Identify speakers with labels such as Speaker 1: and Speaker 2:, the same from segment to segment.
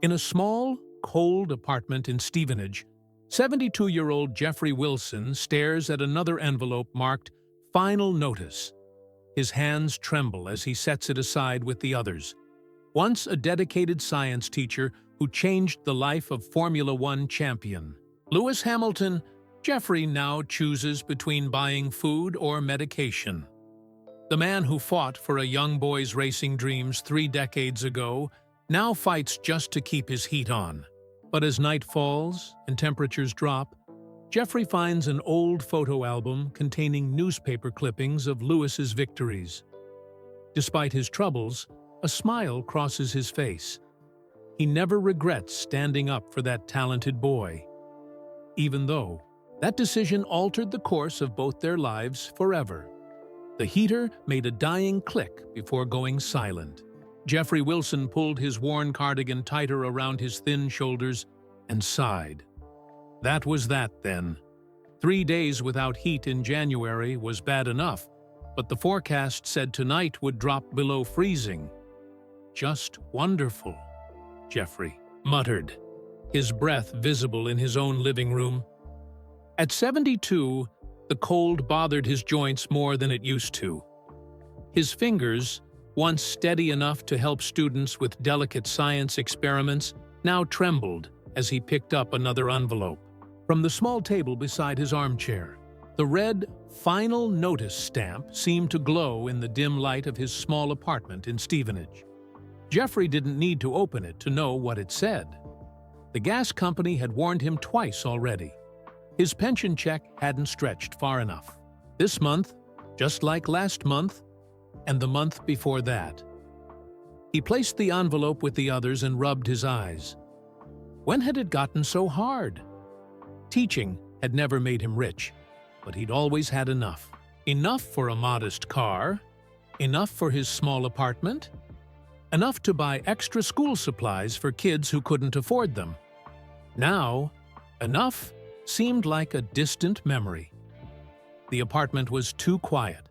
Speaker 1: In a small, cold apartment in Stevenage, 72-year-old Jeffrey Wilson stares at another envelope marked Final Notice. His hands tremble as he sets it aside with the others. Once a dedicated science teacher who changed the life of Formula One champion Lewis Hamilton, Jeffrey now chooses between buying food or medication. The man who fought for a young boy's racing dreams 3 decades ago now fights just to keep his heat on. But as night falls and temperatures drop, Jeffrey finds an old photo album containing newspaper clippings of Lewis's victories. Despite his troubles, a smile crosses his face. He never regrets standing up for that talented boy, even though that decision altered the course of both their lives forever. The heater made a dying click before going silent. Jeffrey Wilson pulled his worn cardigan tighter around his thin shoulders and sighed. That was that then. 3 days without heat in January was bad enough, but the forecast said tonight would drop below freezing. Just wonderful, Jeffrey muttered, his breath visible in his own living room. At 72, the cold bothered his joints more than it used to. His fingers, once steady enough to help students with delicate science experiments, now trembled as he picked up another envelope. From the small table beside his armchair, the red Final Notice stamp seemed to glow in the dim light of his small apartment in Stevenage. Jeffrey didn't need to open it to know what it said. The gas company had warned him twice already. His pension check hadn't stretched far enough. This month, just like last month, and the month before that. He placed the envelope with the others and rubbed his eyes. When had it gotten so hard? Teaching had never made him rich, but he'd always had enough. Enough for a modest car, enough for his small apartment, enough to buy extra school supplies for kids who couldn't afford them. Now, enough seemed like a distant memory. The apartment was too quiet.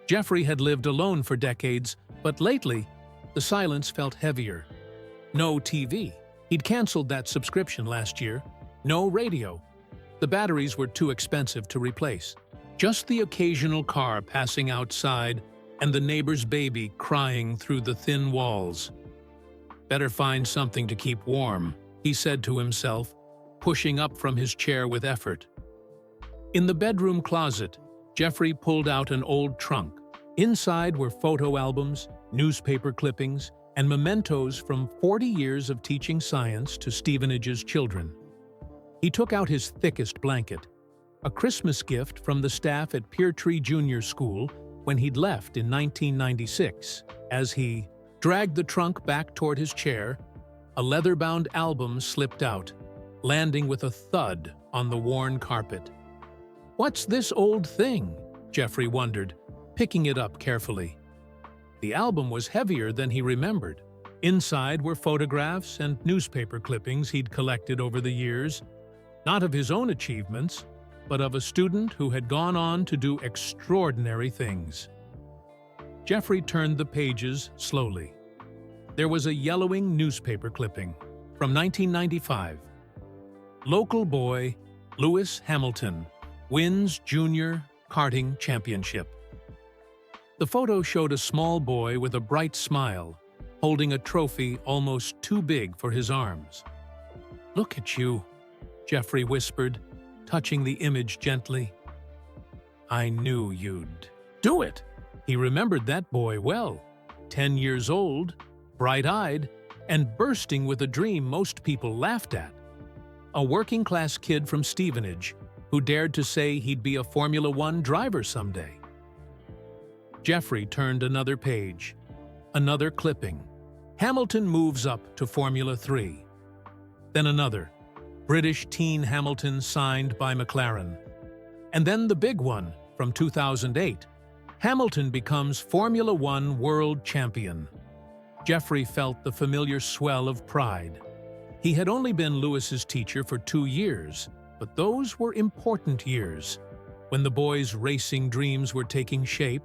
Speaker 1: Jeffrey had lived alone for decades, but lately, the silence felt heavier. No TV. He'd canceled that subscription last year. No radio. The batteries were too expensive to replace. Just the occasional car passing outside and the neighbor's baby crying through the thin walls. Better find something to keep warm, he said to himself, pushing up from his chair with effort. In the bedroom closet, Jeffrey pulled out an old trunk. Inside were photo albums, newspaper clippings, and mementos from 40 years of teaching science to Stevenage's children. He took out his thickest blanket, a Christmas gift from the staff at Peartree Junior School when he'd left in 1996. As he dragged the trunk back toward his chair, a leather-bound album slipped out, landing with a thud on the worn carpet. "What's this old thing?" Jeffrey wondered, picking it up carefully. The album was heavier than he remembered. Inside were photographs and newspaper clippings he'd collected over the years, not of his own achievements, but of a student who had gone on to do extraordinary things. Jeffrey turned the pages slowly. There was a yellowing newspaper clipping from 1995. Local boy Lewis Hamilton wins junior karting championship. The photo showed a small boy with a bright smile, holding a trophy almost too big for his arms. "Look at you," Jeffrey whispered, touching the image gently. "I knew you'd do it." He remembered that boy well. 10 years old, bright-eyed, and bursting with a dream most people laughed at. A working-class kid from Stevenage who dared to say he'd be a Formula One driver someday. Jeffrey turned another page. Another clipping. Hamilton moves up to Formula 3. Then another. British teen Hamilton signed by McLaren. And then the big one from 2008. Hamilton becomes Formula One world champion. Jeffrey felt the familiar swell of pride. He had only been Lewis's teacher for 2 years, but those were important years, when the boy's racing dreams were taking shape,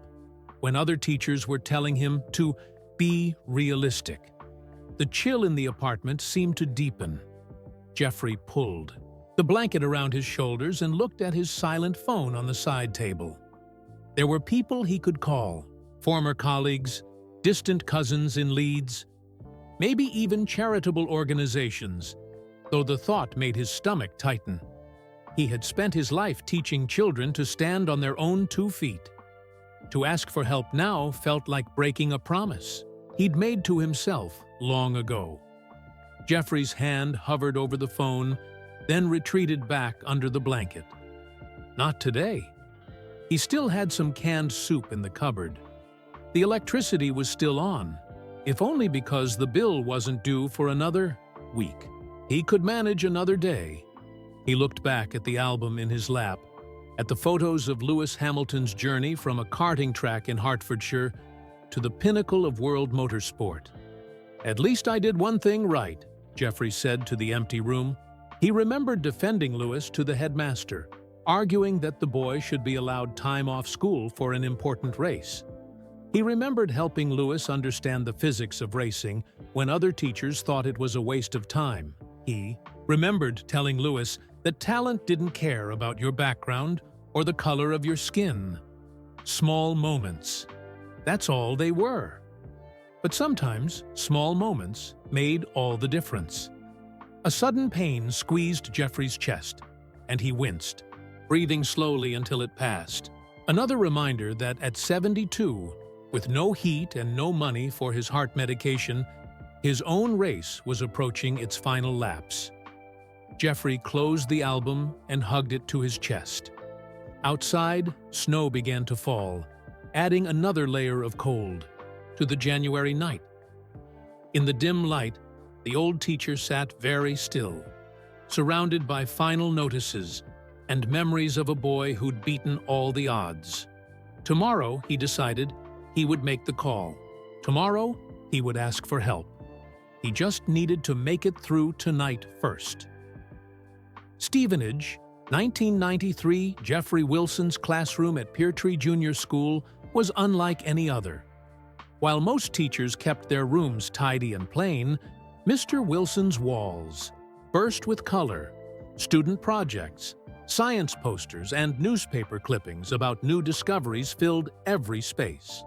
Speaker 1: when other teachers were telling him to be realistic. The chill in the apartment seemed to deepen. Jeffrey pulled the blanket around his shoulders and looked at his silent phone on the side table. There were people he could call, former colleagues, distant cousins in Leeds, maybe even charitable organizations, though the thought made his stomach tighten. He had spent his life teaching children to stand on their own 2 feet. To ask for help now felt like breaking a promise he'd made to himself long ago. Jeffrey's hand hovered over the phone, then retreated back under the blanket. Not today. He still had some canned soup in the cupboard. The electricity was still on, if only because the bill wasn't due for another week. He could manage another day. He looked back at the album in his lap, at the photos of Lewis Hamilton's journey from a karting track in Hertfordshire to the pinnacle of world motorsport. "At least I did one thing right," Jeffrey said to the empty room. He remembered defending Lewis to the headmaster, arguing that the boy should be allowed time off school for an important race. He remembered helping Lewis understand the physics of racing when other teachers thought it was a waste of time. He remembered telling Lewis that talent didn't care about your background or the color of your skin. Small moments. That's all they were. But sometimes, small moments made all the difference. A sudden pain squeezed Jeffrey's chest, and he winced, breathing slowly until it passed. Another reminder that at 72, with no heat and no money for his heart medication, his own race was approaching its final laps. Jeffrey closed the album and hugged it to his chest. Outside, snow began to fall, adding another layer of cold to the January night. In the dim light, the old teacher sat very still, surrounded by final notices and memories of a boy who'd beaten all the odds. Tomorrow, he decided, he would make the call. Tomorrow, he would ask for help. He just needed to make it through tonight first. Stevenage, 1993, Jeffrey Wilson's classroom at Peartree Junior School was unlike any other. While most teachers kept their rooms tidy and plain, Mr. Wilson's walls burst with color, student projects, science posters, and newspaper clippings about new discoveries filled every space.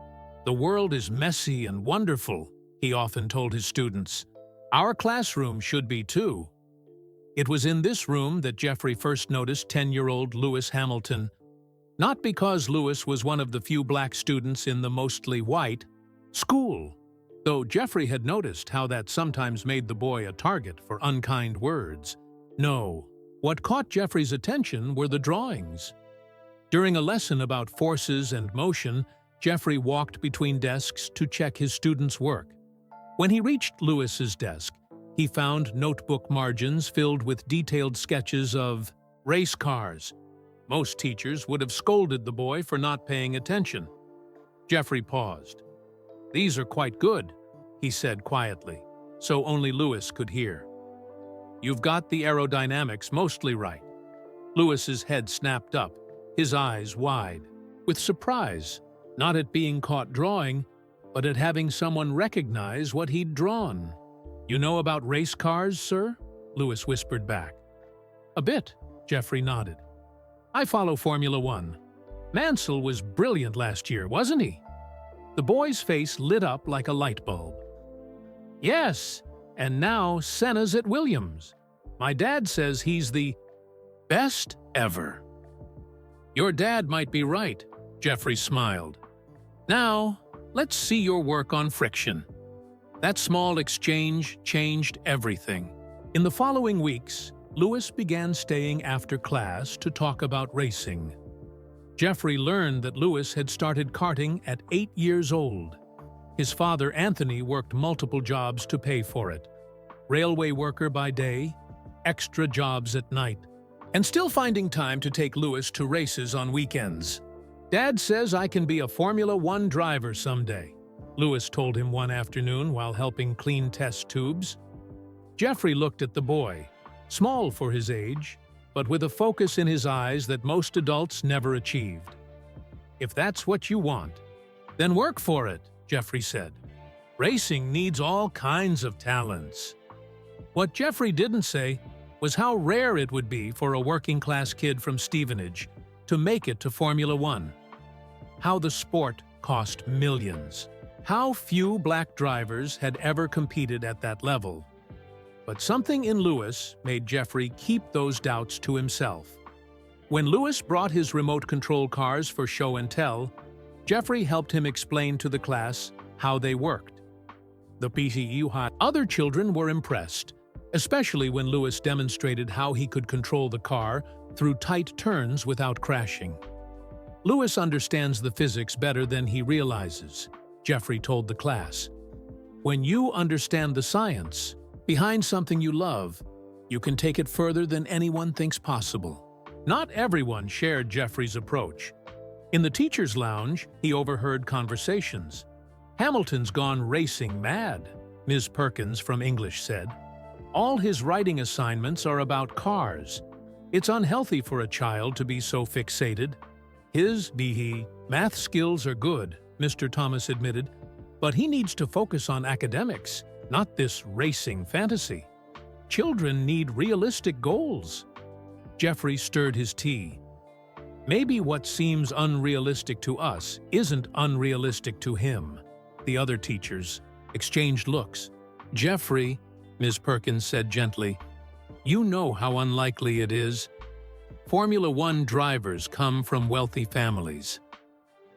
Speaker 1: "The world is messy and wonderful," he often told his students. "Our classroom should be too." It was in this room that Jeffrey first noticed 10-year-old Lewis Hamilton. Not because Lewis was one of the few black students in the mostly white school, though Jeffrey had noticed how that sometimes made the boy a target for unkind words. No, what caught Jeffrey's attention were the drawings. During a lesson about forces and motion, Jeffrey walked between desks to check his students' work. When he reached Lewis's desk, he found notebook margins filled with detailed sketches of race cars. Most teachers would have scolded the boy for not paying attention. Jeffrey paused. "These are quite good," he said quietly, so only Lewis could hear. "You've got the aerodynamics mostly right." Lewis's head snapped up, his eyes wide, with surprise, not at being caught drawing, but at having someone recognize what he'd drawn. "You know about race cars, sir?" Lewis whispered back. "A bit," Jeffrey nodded. "I follow Formula One. Mansell was brilliant last year, wasn't he?" The boy's face lit up like a light bulb. "Yes, and now Senna's at Williams. My dad says he's the best ever." "Your dad might be right," Jeffrey smiled. "Now, let's see your work on friction." That small exchange changed everything. In the following weeks, Lewis began staying after class to talk about racing. Jeffrey learned that Lewis had started karting at 8 years old. His father, Anthony, worked multiple jobs to pay for it. Railway worker by day, extra jobs at night, and still finding time to take Lewis to races on weekends. "Dad says I can be a Formula One driver someday," Lewis told him one afternoon while helping clean test tubes. Jeffrey looked at the boy, small for his age, but with a focus in his eyes that most adults never achieved. "If that's what you want, then work for it," Jeffrey said. Racing needs all kinds of talents. What Jeffrey didn't say was how rare it would be for a working-class kid from Stevenage to make it to Formula One. How the sport cost millions. How few black drivers had ever competed at that level. But something in Lewis made Jeffrey keep those doubts to himself. When Lewis brought his remote control cars for show and tell, Jeffrey helped him explain to the class how they worked. The PTU had other children were impressed, especially when Lewis demonstrated how he could control the car through tight turns without crashing. Lewis understands the physics better than he realizes, Jeffrey told the class. When you understand the science behind something you love, you can take it further than anyone thinks possible. Not everyone shared Jeffrey's approach. In the teacher's lounge, he overheard conversations. "Hamilton's gone racing mad," Ms. Perkins from English said. "All his writing assignments are about cars. It's unhealthy for a child to be so fixated." His math skills are good, Mr. Thomas admitted, but he needs to focus on academics, not this racing fantasy. Children need realistic goals. Jeffrey stirred his tea. Maybe what seems unrealistic to us isn't unrealistic to him. The other teachers exchanged looks. "Jeffrey," Ms. Perkins said gently, "you know how unlikely it is. Formula One drivers come from wealthy families.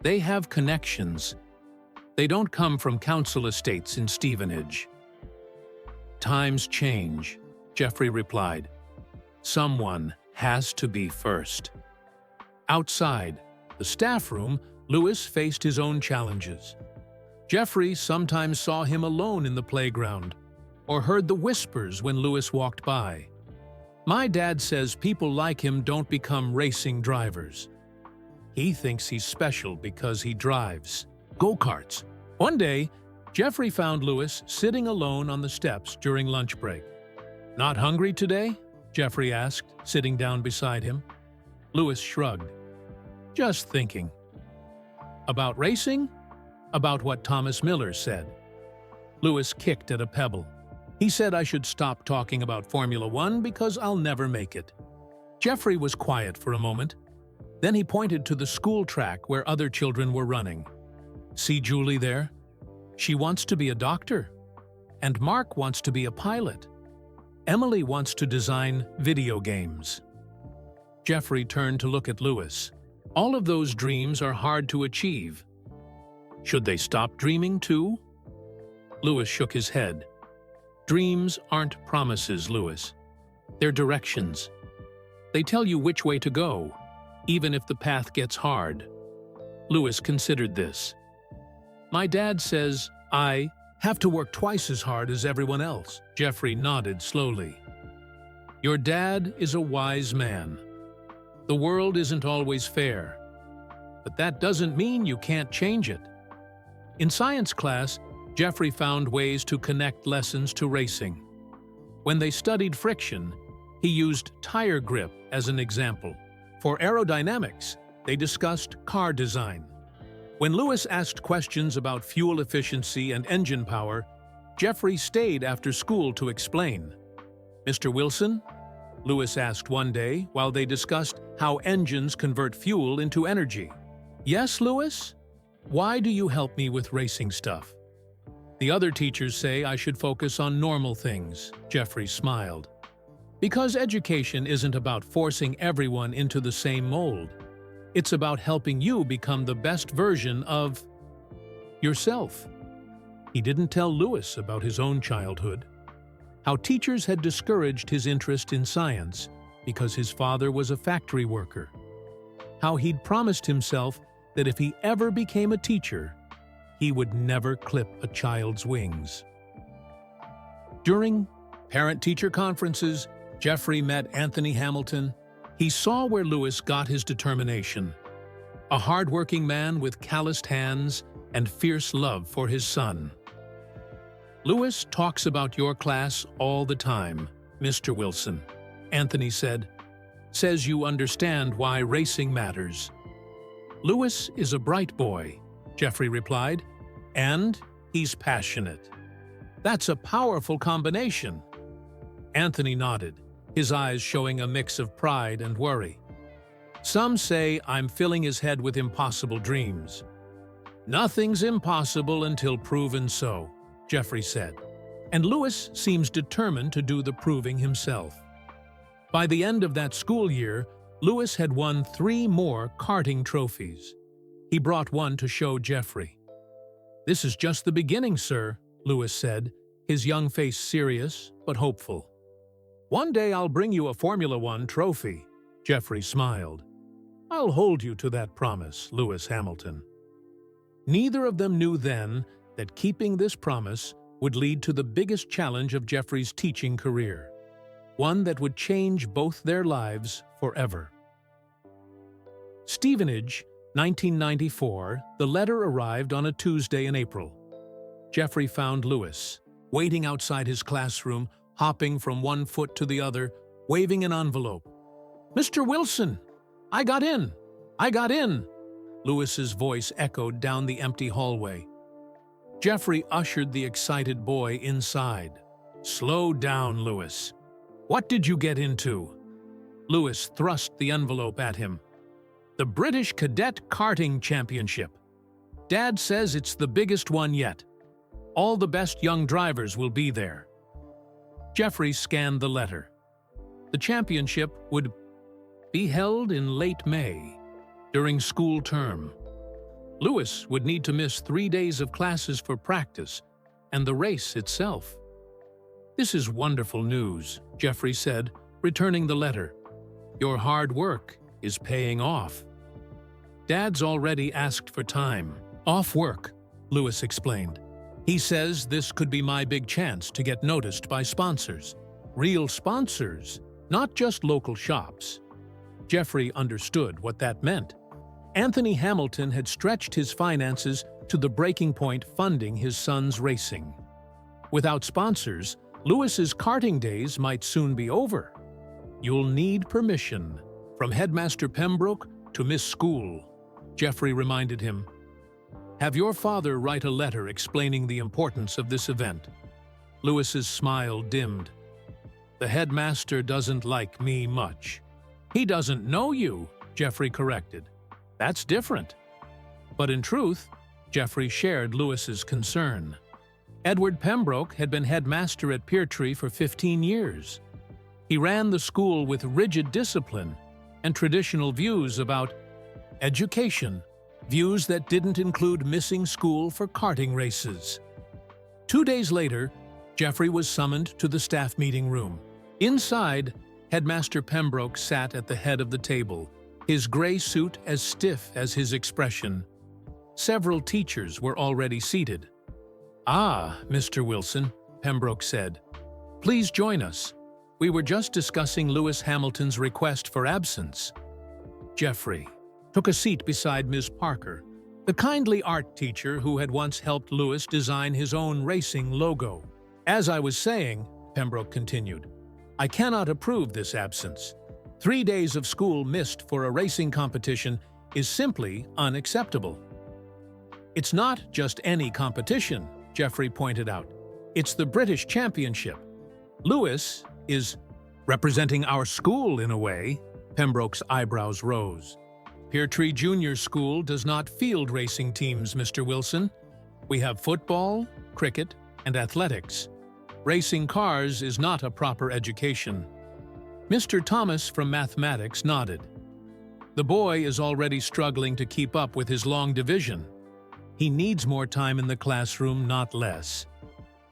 Speaker 1: They have connections. They don't come from council estates in Stevenage." "Times change," Jeffrey replied. "Someone has to be first." Outside, the staff room, Lewis faced his own challenges. Jeffrey sometimes saw him alone in the playground, or heard the whispers when Lewis walked by. "My dad says people like him don't become racing drivers. He thinks he's special because he drives go-karts." One day, Jeffrey found Lewis sitting alone on the steps during lunch break. "Not hungry today?" Jeffrey asked, sitting down beside him. Lewis shrugged. "Just thinking." "About racing?" "About what Thomas Miller said." Lewis kicked at a pebble. "He said I should stop talking about Formula One because I'll never make it." Jeffrey was quiet for a moment. Then he pointed to the school track where other children were running. "See Julie there? She wants to be a doctor. And Mark wants to be a pilot. Emily wants to design video games." Jeffrey turned to look at Lewis. "All of those dreams are hard to achieve. Should they stop dreaming too?" Lewis shook his head. "Dreams aren't promises, Lewis. They're directions. They tell you which way to go, even if the path gets hard." Lewis considered this. "My dad says I have to work twice as hard as everyone else." Jeffrey nodded slowly. "Your dad is a wise man. The world isn't always fair, but that doesn't mean you can't change it." In science class, Jeffrey found ways to connect lessons to racing. When they studied friction, he used tire grip as an example. For aerodynamics, they discussed car design. When Lewis asked questions about fuel efficiency and engine power, Jeffrey stayed after school to explain. "Mr. Wilson?" Lewis asked one day while they discussed how engines convert fuel into energy. "Yes, Lewis? Why do you help me with racing stuff?" "The other teachers say I should focus on normal things," Jeffrey smiled. "Because education isn't about forcing everyone into the same mold. It's about helping you become the best version of yourself." He didn't tell Lewis about his own childhood, how teachers had discouraged his interest in science because his father was a factory worker, how he'd promised himself that if he ever became a teacher, he would never clip a child's wings. During parent-teacher conferences, Jeffrey met Anthony Hamilton. He saw where Lewis got his determination. A hard-working man with calloused hands and fierce love for his son. "Lewis talks about your class all the time, Mr. Wilson," Anthony said. "Says you understand why racing matters." "Lewis is a bright boy," Jeffrey replied, "and he's passionate. That's a powerful combination. Anthony nodded, his eyes showing a mix of pride and worry. Some say I'm filling his head with impossible dreams. Nothing's impossible until proven so, Jeffrey said. And Lewis seems determined to do the proving himself. By the end of that school year, Lewis had won 3 more karting trophies. He brought one to show Jeffrey. "This is just the beginning, sir," Lewis said, his young face serious but hopeful. "One day I'll bring you a Formula One trophy," Jeffrey smiled. "I'll hold you to that promise, Lewis Hamilton." Neither of them knew then that keeping this promise would lead to the biggest challenge of Jeffrey's teaching career, one that would change both their lives forever. Stevenage, 1994, the letter arrived on a Tuesday in April. Jeffrey found Lewis, waiting outside his classroom, hopping from one foot to the other, waving an envelope. "Mr. Wilson, I got in! I got in!" Lewis's voice echoed down the empty hallway. Jeffrey ushered the excited boy inside. "Slow down, Lewis. What did you get into?" Lewis thrust the envelope at him. "The British Cadet Karting Championship. Dad says it's the biggest one yet. All the best young drivers will be there." Jeffrey scanned the letter. The championship would be held in late May, during school term. Lewis would need to miss 3 days of classes for practice and the race itself. "This is wonderful news," Jeffrey said, returning the letter. "Your hard work is paying off." "Dad's already asked for time off work," Lewis explained. "He says this could be my big chance to get noticed by sponsors. Real sponsors, not just local shops." Jeffrey understood what that meant. Anthony Hamilton had stretched his finances to the breaking point funding his son's racing. Without sponsors, Lewis's karting days might soon be over. "You'll need permission, from Headmaster Pembroke to Miss School," Jeffrey reminded him. "Have your father write a letter explaining the importance of this event." Lewis's smile dimmed. "The headmaster doesn't like me much." "He doesn't know you," Jeffrey corrected. "That's different." But in truth, Jeffrey shared Lewis's concern. Edward Pembroke had been headmaster at Peartree for 15 years. He ran the school with rigid discipline and traditional views about education, views that didn't include missing school for karting races. 2 days later, Jeffrey was summoned to the staff meeting room. Inside, Headmaster Pembroke sat at the head of the table, his gray suit as stiff as his expression. Several teachers were already seated. "Ah, Mr. Wilson," Pembroke said. "Please join us. We were just discussing Lewis Hamilton's request for absence." Jeffrey took a seat beside Ms. Parker, the kindly art teacher who had once helped Lewis design his own racing logo. "As I was saying," Pembroke continued, "I cannot approve this absence. 3 days of school missed for a racing competition is simply unacceptable." "It's not just any competition," Jeffrey pointed out. "It's the British Championship. Lewis is representing our school in a way." Pembroke's eyebrows rose. "Peartree Junior School does not field racing teams, Mr. Wilson. We have football, cricket, and athletics. Racing cars is not a proper education." Mr. Thomas from mathematics nodded. "The boy is already struggling to keep up with his long division. He needs more time in the classroom, not less."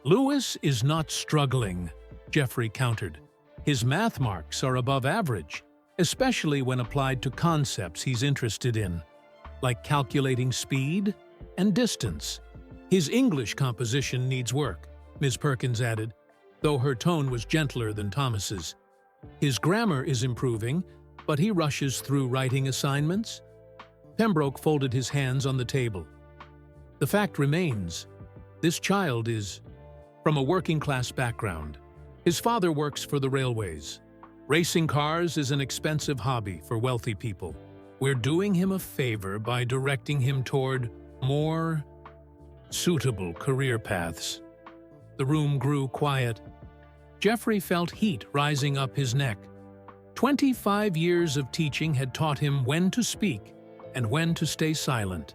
Speaker 1: "Lewis is not struggling," Jeffrey countered. "His math marks are above average, especially when applied to concepts he's interested in, like calculating speed and distance. His English composition needs work," Ms. Perkins added, though her tone was gentler than Thomas's. "His grammar is improving, but he rushes through writing assignments." Pembroke folded his hands on the table. "The fact remains, this child is from a working-class background. His father works for the railways. Racing cars is an expensive hobby for wealthy people. We're doing him a favor by directing him toward more suitable career paths. The room grew quiet. Jeffrey felt heat rising up his neck. 25 years of teaching had taught him when to speak and when to stay silent.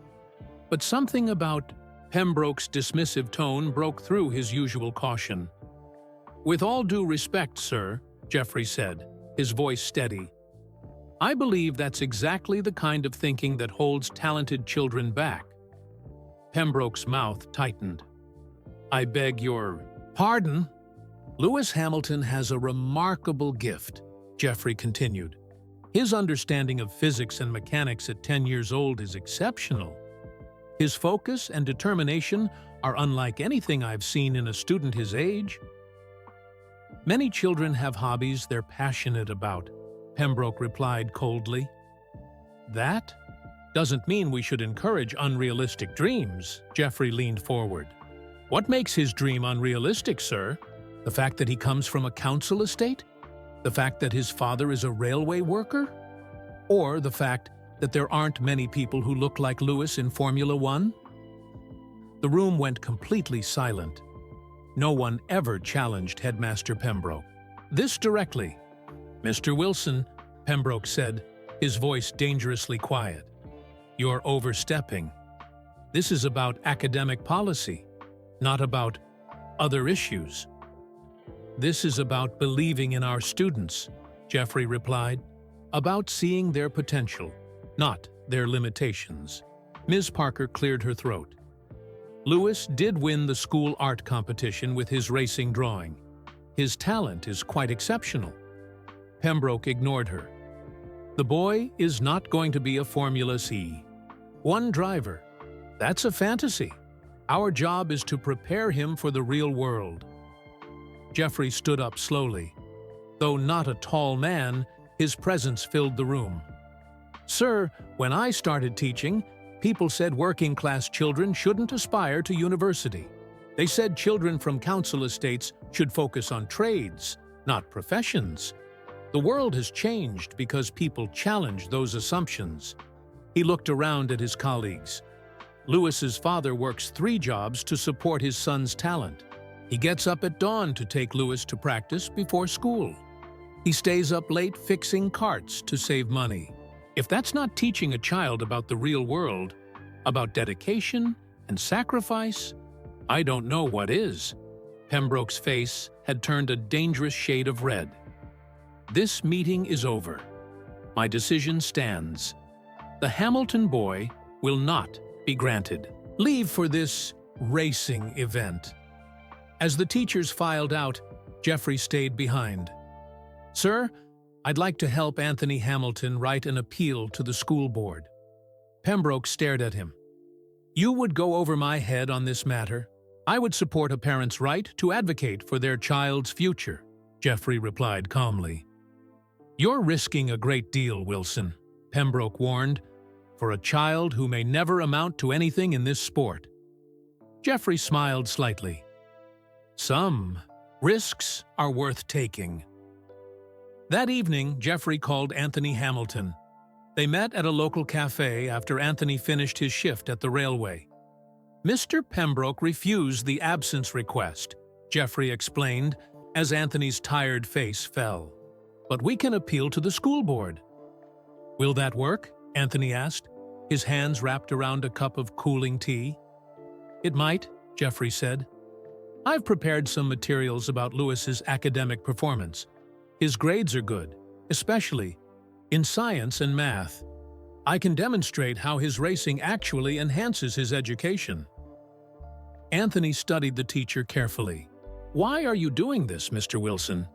Speaker 1: But something about Pembroke's dismissive tone broke through his usual caution. "With all due respect, sir," Jeffrey said, his voice steady, "I believe that's exactly the kind of thinking that holds talented children back." Pembroke's mouth tightened. "I beg your pardon?" "Lewis Hamilton has a remarkable gift," Jeffrey continued. "His understanding of physics and mechanics at 10 years old is exceptional. His focus and determination are unlike anything I've seen in a student his age." "Many children have hobbies they're passionate about," Pembroke replied coldly. "That doesn't mean we should encourage unrealistic dreams," Jeffrey leaned forward. "What makes his dream unrealistic, sir? The fact that he comes from a council estate? The fact that his father is a railway worker? Or the fact that there aren't many people who look like Lewis in Formula One?" The room went completely silent. No one ever challenged Headmaster Pembroke. "This directly." "Mr. Wilson," Pembroke said, his voice dangerously quiet, "you're overstepping. This is about academic policy, not about other issues." "This is about believing in our students," Jeffrey replied, "about seeing their potential, not their limitations." Ms. Parker cleared her throat. "Lewis did win the school art competition with his racing drawing. His talent is quite exceptional." Pembroke ignored her. "The boy is not going to be a Formula One driver. That's a fantasy. Our job is to prepare him for the real world." Jeffrey stood up slowly. Though not a tall man, his presence filled the room. "Sir, when I started teaching, people said working-class children shouldn't aspire to university. They said children from council estates should focus on trades, not professions. The world has changed because people challenge those assumptions." He looked around at his colleagues. "Lewis's father works 3 jobs to support his son's talent. He gets up at dawn to take Lewis to practice before school. He stays up late fixing carts to save money. If that's not teaching a child about the real world, about dedication and sacrifice, I don't know what is." Pembroke's face had turned a dangerous shade of red. "This meeting is over. My decision stands. The Hamilton boy will not be granted leave for this racing event." As the teachers filed out, Jeffrey stayed behind. "Sir, I'd like to help Anthony Hamilton write an appeal to the school board." Pembroke stared at him. "You would go over my head on this matter. I would support a parent's right to advocate for their child's future," Jeffrey replied calmly. "You're risking a great deal, Wilson," Pembroke warned, "for a child who may never amount to anything in this sport." Jeffrey smiled slightly. "Some risks are worth taking." That evening, Jeffrey called Anthony Hamilton. They met at a local cafe after Anthony finished his shift at the railway. "Mr. Pembroke refused the absence request," Jeffrey explained as Anthony's tired face fell. "But we can appeal to the school board." "Will that work?" Anthony asked, his hands wrapped around a cup of cooling tea. "It might," Jeffrey said. "I've prepared some materials about Lewis's academic performance. His grades are good, especially in science and math. I can demonstrate how his racing actually enhances his education." Anthony studied the teacher carefully. "Why are you doing this, Mr. Wilson?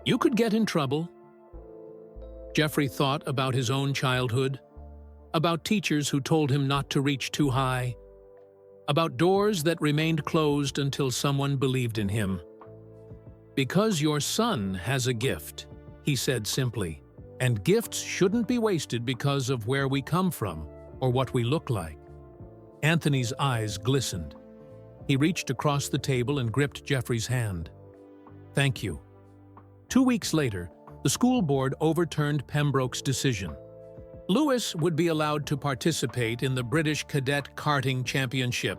Speaker 1: You could get in trouble." Jeffrey thought about his own childhood, about teachers who told him not to reach too high, about doors that remained closed until someone believed in him. "Because your son has a gift," he said simply, "and gifts shouldn't be wasted because of where we come from or what we look like." Anthony's eyes glistened. He reached across the table and gripped Jeffrey's hand. "Thank you." 2 weeks later, the school board overturned Pembroke's decision. Lewis would be allowed to participate in the British Cadet Karting Championship,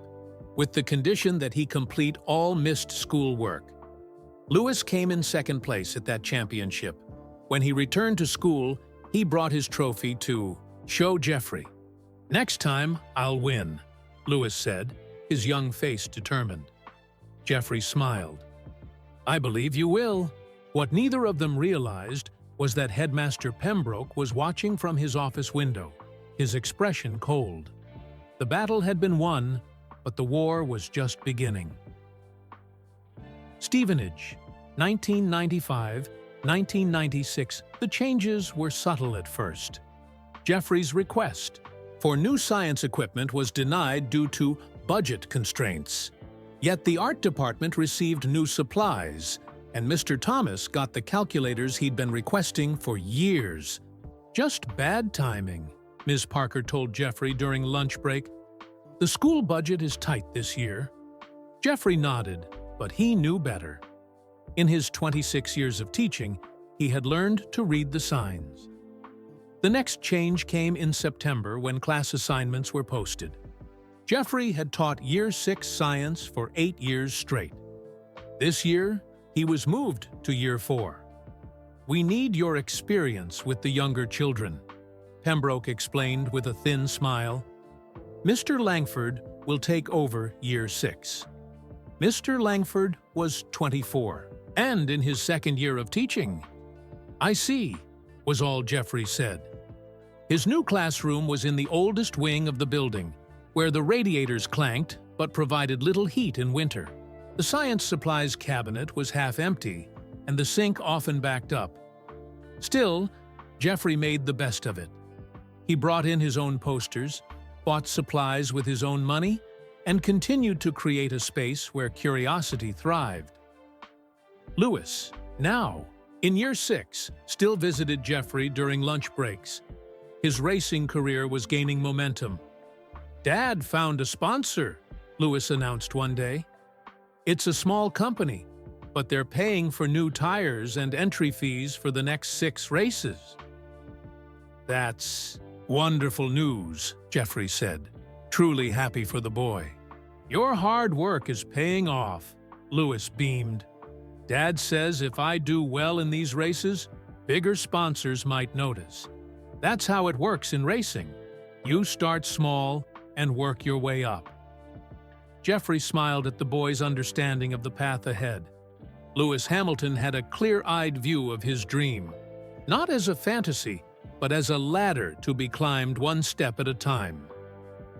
Speaker 1: with the condition that he complete all missed schoolwork. Lewis came in second place at that championship. When he returned to school, he brought his trophy to show Jeffrey. "Next time, I'll win," Lewis said, his young face determined. Jeffrey smiled. "I believe you will." What neither of them realized was that Headmaster Pembroke was watching from his office window, his expression cold. The battle had been won, but the war was just beginning. Stevenage, 1995, 1996. The changes were subtle at first. Jeffrey's request for new science equipment was denied due to budget constraints. Yet the art department received new supplies, and Mr. Thomas got the calculators he'd been requesting for years. "Just bad timing," Ms. Parker told Jeffrey during lunch break. "The school budget is tight this year." Jeffrey nodded, but he knew better. In his 26 years of teaching, he had learned to read the signs. The next change came in September when class assignments were posted. Jeffrey had taught Year 6 science for 8 years straight. This year, he was moved to Year 4. "We need your experience with the younger children," Pembroke explained with a thin smile. "Mr. Langford will take over Year 6. Mr. Langford was 24, and in his second year of teaching. "I see," was all Jeffrey said. His new classroom was in the oldest wing of the building, where the radiators clanked but provided little heat in winter. The science supplies cabinet was half empty, and the sink often backed up. Still, Jeffrey made the best of it. He brought in his own posters, bought supplies with his own money, and continued to create a space where curiosity thrived. Lewis, now in Year 6, still visited Jeffrey during lunch breaks. His racing career was gaining momentum. "Dad found a sponsor," Lewis announced one day. "It's a small company, but they're paying for new tires and entry fees for the next 6 races." "That's wonderful news," Jeffrey said, truly happy for the boy. "Your hard work is paying off," Lewis beamed. "Dad says if I do well in these races, bigger sponsors might notice. That's how it works in racing. You start small and work your way up." Jeffrey smiled at the boy's understanding of the path ahead. Lewis Hamilton had a clear-eyed view of his dream, not as a fantasy, but as a ladder to be climbed one step at a time.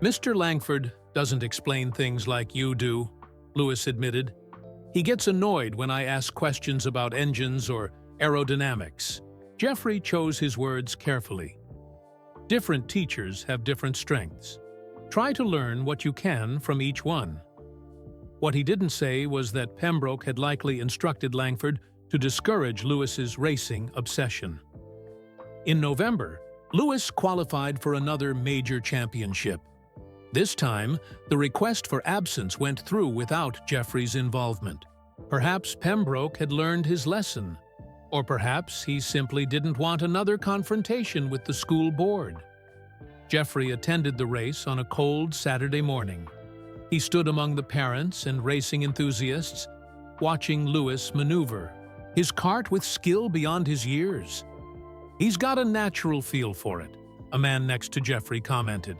Speaker 1: "Mr. Langford doesn't explain things like you do," Lewis admitted. "He gets annoyed when I ask questions about engines or aerodynamics." Jeffrey chose his words carefully. Different teachers have different strengths. Try to learn what you can from each one. What he didn't say was that Pembroke had likely instructed Langford to discourage Lewis's racing obsession. In November, Lewis qualified for another major championship. This time, the request for absence went through without Jeffrey's involvement. Perhaps Pembroke had learned his lesson, or perhaps he simply didn't want another confrontation with the school board. Jeffrey attended the race on a cold Saturday morning. He stood among the parents and racing enthusiasts, watching Lewis maneuver, his cart with skill beyond his years. "He's got a natural feel for it," a man next to Jeffrey commented.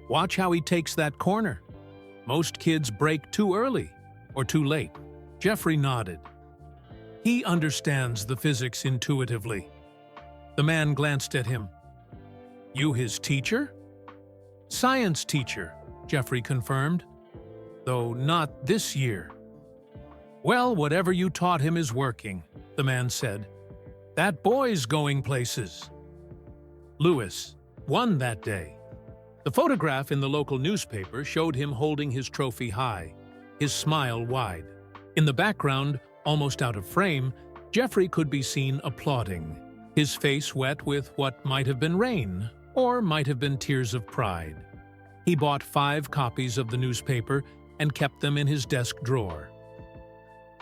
Speaker 1: "Watch how he takes that corner. Most kids brake too early or too late." Jeffrey nodded. He understands the physics intuitively. The man glanced at him. "You his teacher?" "Science teacher," Jeffrey confirmed. "Though not this year." "Well, whatever you taught him is working," the man said. "That boy's going places." Lewis won that day. The photograph in the local newspaper showed him holding his trophy high, his smile wide. In the background, almost out of frame, Jeffrey could be seen applauding, his face wet with what might have been rain, or might have been tears of pride. He bought 5 copies of the newspaper and kept them in his desk drawer.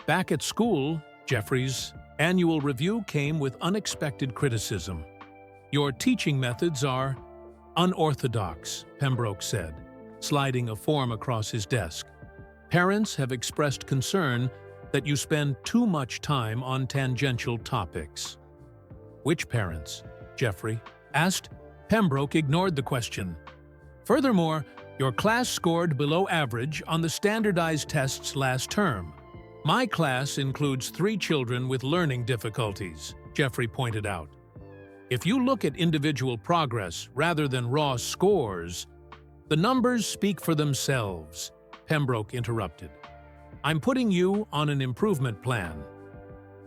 Speaker 1: Back at school, Jeffrey's annual review came with unexpected criticism. "Your teaching methods are unorthodox," Pembroke said, sliding a form across his desk. Parents have expressed concern that you spend too much time on tangential topics. Which parents? Jeffrey asked. Pembroke ignored the question. Furthermore, your class scored below average on the standardized tests last term. My class includes 3 children with learning difficulties, Jeffrey pointed out. If you look at individual progress rather than raw scores, the numbers speak for themselves, Pembroke interrupted. I'm putting you on an improvement plan.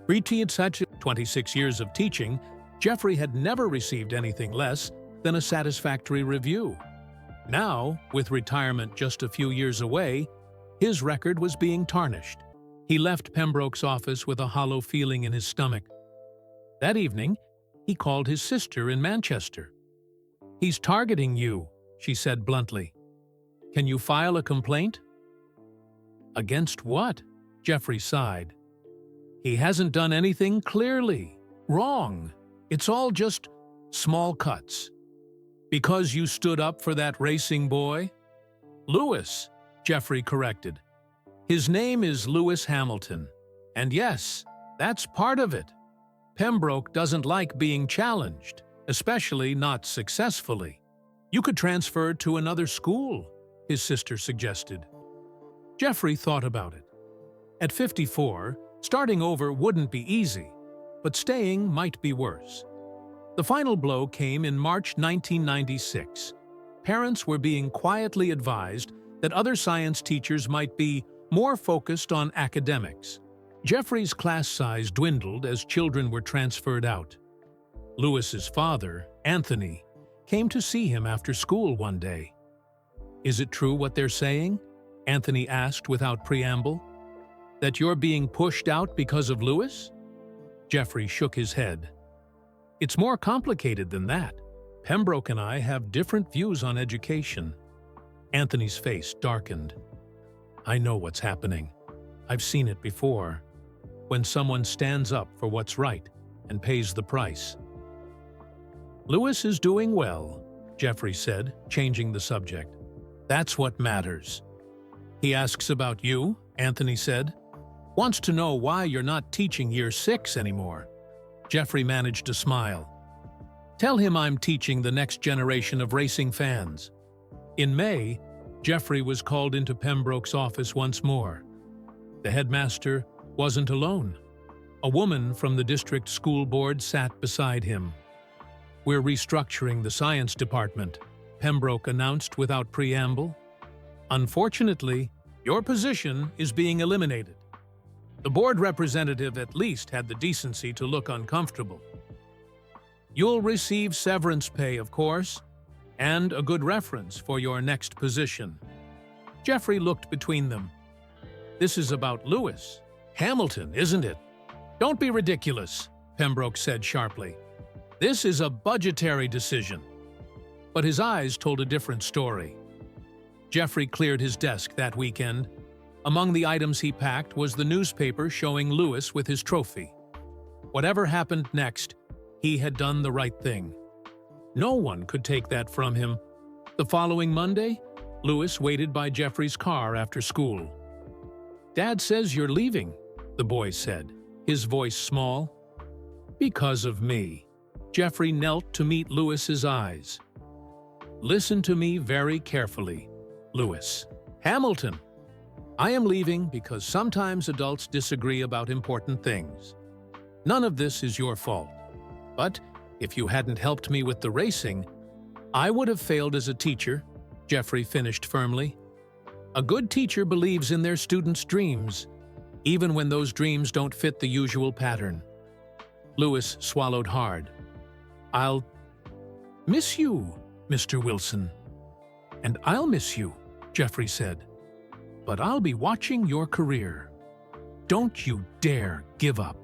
Speaker 1: Preeti at such 26 years of teaching, Jeffrey had never received anything less than a satisfactory review. Now, with retirement just a few years away, his record was being tarnished. He left Pembroke's office with a hollow feeling in his stomach. That evening, he called his sister in Manchester. He's targeting you, she said bluntly. Can you file a complaint? Against what? Jeffrey sighed. He hasn't done anything clearly wrong. It's all just small cuts. Because you stood up for that racing boy? Lewis, Jeffrey corrected. His name is Lewis Hamilton. And yes, that's part of it. Pembroke doesn't like being challenged, especially not successfully. You could transfer to another school, his sister suggested. Jeffrey thought about it. At 54, starting over wouldn't be easy, but staying might be worse. The final blow came in March 1996. Parents were being quietly advised that other science teachers might be more focused on academics. Jeffrey's class size dwindled as children were transferred out. Lewis's father, Anthony, came to see him after school one day. Is it true what they're saying? Anthony asked without preamble. That you're being pushed out because of Lewis? Jeffrey shook his head. It's more complicated than that. Pembroke and I have different views on education. Anthony's face darkened. I know what's happening. I've seen it before. When someone stands up for what's right and pays the price. Lewis is doing well, Jeffrey said, changing the subject. That's what matters. He asks about you, Anthony said. Wants to know why you're not teaching Year 6 anymore. Jeffrey managed to smile. Tell him I'm teaching the next generation of racing fans. In May, Jeffrey was called into Pembroke's office once more. The headmaster wasn't alone. A woman from the district school board sat beside him. We're restructuring the science department, Pembroke announced without preamble. Unfortunately, your position is being eliminated. The board representative at least had the decency to look uncomfortable. You'll receive severance pay, of course, and a good reference for your next position. Jeffrey looked between them. This is about Lewis. Hamilton, isn't it? Don't be ridiculous, Pembroke said sharply. This is a budgetary decision. But his eyes told a different story. Jeffrey cleared his desk that weekend. Among the items he packed was the newspaper showing Lewis with his trophy. Whatever happened next, he had done the right thing. No one could take that from him. The following Monday, Lewis waited by Jeffrey's car after school. Dad says you're leaving, the boy said, his voice small. Because of me. Jeffrey knelt to meet Lewis's eyes. Listen to me very carefully, Lewis. Hamilton. I am leaving because sometimes adults disagree about important things. None of this is your fault. But if you hadn't helped me with the racing, I would have failed as a teacher, Jeffrey finished firmly. A good teacher believes in their students' dreams, even when those dreams don't fit the usual pattern. Lewis swallowed hard. I'll miss you, Mr. Wilson. And I'll miss you, Jeffrey said. But I'll be watching your career. Don't you dare give up.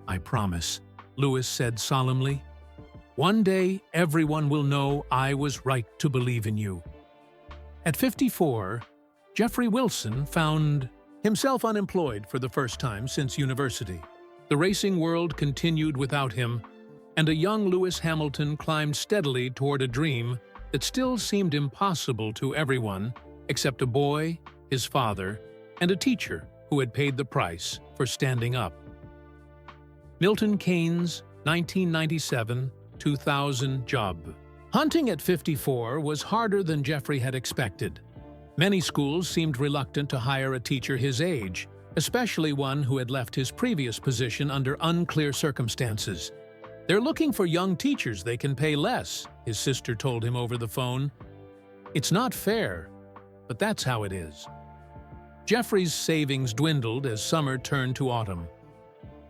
Speaker 1: I promise, Lewis said solemnly. One day, everyone will know I was right to believe in you. At 54, Jeffrey Wilson found himself unemployed for the first time since university. The racing world continued without him, and a young Lewis Hamilton climbed steadily toward a dream that still seemed impossible to everyone except a boy, his father, and a teacher who had paid the price for standing up. Milton Keynes, 1997-2000 job. Hunting at 54 was harder than Jeffrey had expected. Many schools seemed reluctant to hire a teacher his age, especially one who had left his previous position under unclear circumstances. "They're looking for young teachers they can pay less," his sister told him over the phone. "It's not fair, but that's how it is." Jeffrey's savings dwindled as summer turned to autumn.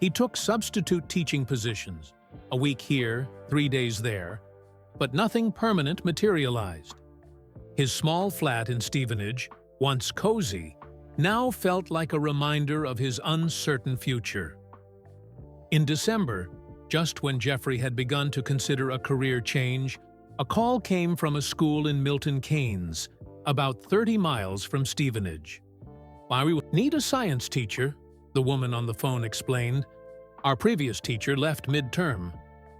Speaker 1: He took substitute teaching positions, a week here, 3 days there, but nothing permanent materialized. His small flat in Stevenage, once cozy, now felt like a reminder of his uncertain future. In December, just when Jeffrey had begun to consider a career change, a call came from a school in Milton Keynes, about 30 miles from Stevenage. "We need a science teacher," the woman on the phone explained. "Our previous teacher left mid-term.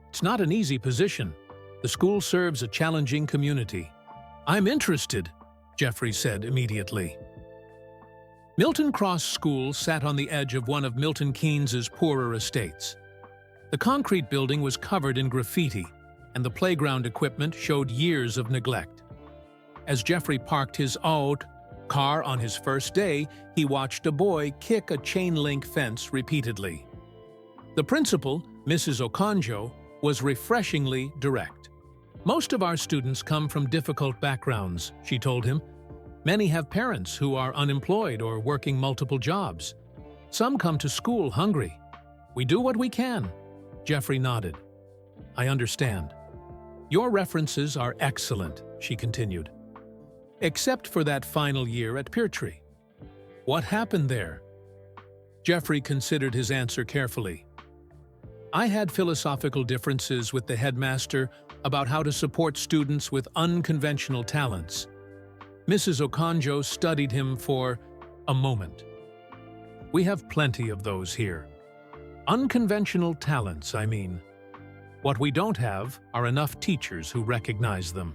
Speaker 1: It's not an easy position. The school serves a challenging community." "I'm interested," Jeffrey said immediately. Milton Cross School sat on the edge of one of Milton Keynes's poorer estates. The concrete building was covered in graffiti, and the playground equipment showed years of neglect. As Jeffrey parked his car on his first day, he watched a boy kick a chain-link fence repeatedly. The principal, Mrs. Okonjo, was refreshingly direct. "Most of our students come from difficult backgrounds," she told him. "Many have parents who are unemployed or working multiple jobs. Some come to school hungry. We do what we can." Jeffrey nodded. "I understand. Your references are excellent," she continued. "Except for that final year at Peartree. What happened there?" Jeffrey considered his answer carefully. "I had philosophical differences with the headmaster about how to support students with unconventional talents. Mrs. Okonjo studied him for a moment. We have plenty of those here. Unconventional talents, I mean. What we don't have are enough teachers who recognize them."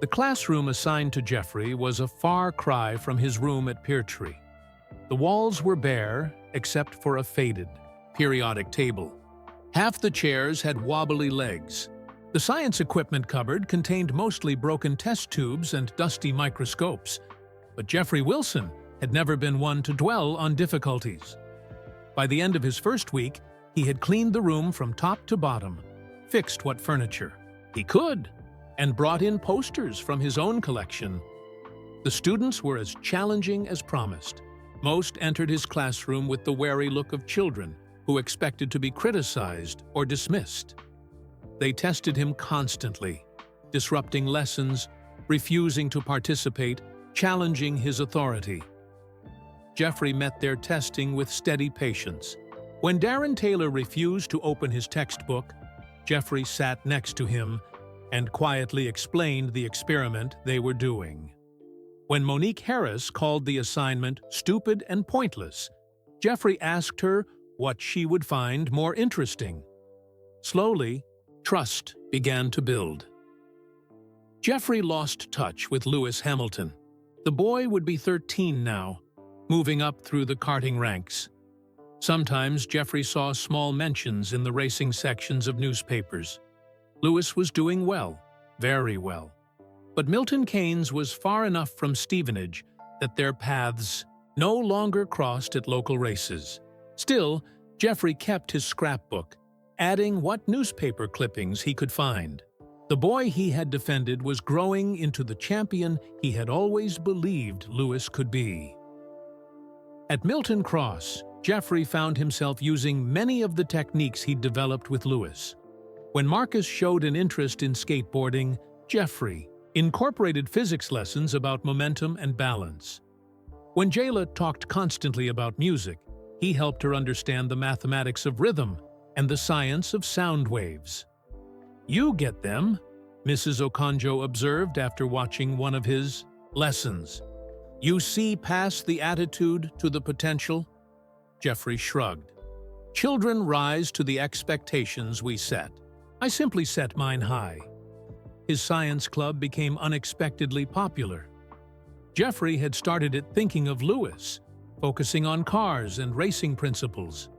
Speaker 1: The classroom assigned to Jeffrey was a far cry from his room at Peartree. The walls were bare, except for a faded, periodic table. Half the chairs had wobbly legs. The science equipment cupboard contained mostly broken test tubes and dusty microscopes, but Jeffrey Wilson had never been one to dwell on difficulties. By the end of his first week, he had cleaned the room from top to bottom, fixed what furniture he could, and brought in posters from his own collection. The students were as challenging as promised. Most entered his classroom with the wary look of children who expected to be criticized or dismissed. They tested him constantly, disrupting lessons, refusing to participate, challenging his authority. Jeffrey met their testing with steady patience. When Darren Taylor refused to open his textbook, Jeffrey sat next to him and quietly explained the experiment they were doing. When Monique Harris called the assignment stupid and pointless, Jeffrey asked her what she would find more interesting. Slowly, trust began to build. Jeffrey lost touch with Lewis Hamilton. The boy would be 13 now, moving up through the karting ranks. Sometimes Jeffrey saw small mentions in the racing sections of newspapers. Lewis was doing well, very well. But Milton Keynes was far enough from Stevenage that their paths no longer crossed at local races. Still, Jeffrey kept his scrapbook, adding what newspaper clippings he could find. The boy he had defended was growing into the champion he had always believed Lewis could be. At Milton Cross, Jeffrey found himself using many of the techniques he'd developed with Lewis. When Marcus showed an interest in skateboarding, Jeffrey incorporated physics lessons about momentum and balance. When Jayla talked constantly about music, he helped her understand the mathematics of rhythm and the science of sound waves. "You get them," Mrs. Okonjo observed after watching one of his lessons. "You see past the attitude to the potential?" Jeffrey shrugged. "Children rise to the expectations we set. I simply set mine high." His science club became unexpectedly popular. Jeffrey had started it thinking of Lewis, focusing on cars and racing principles.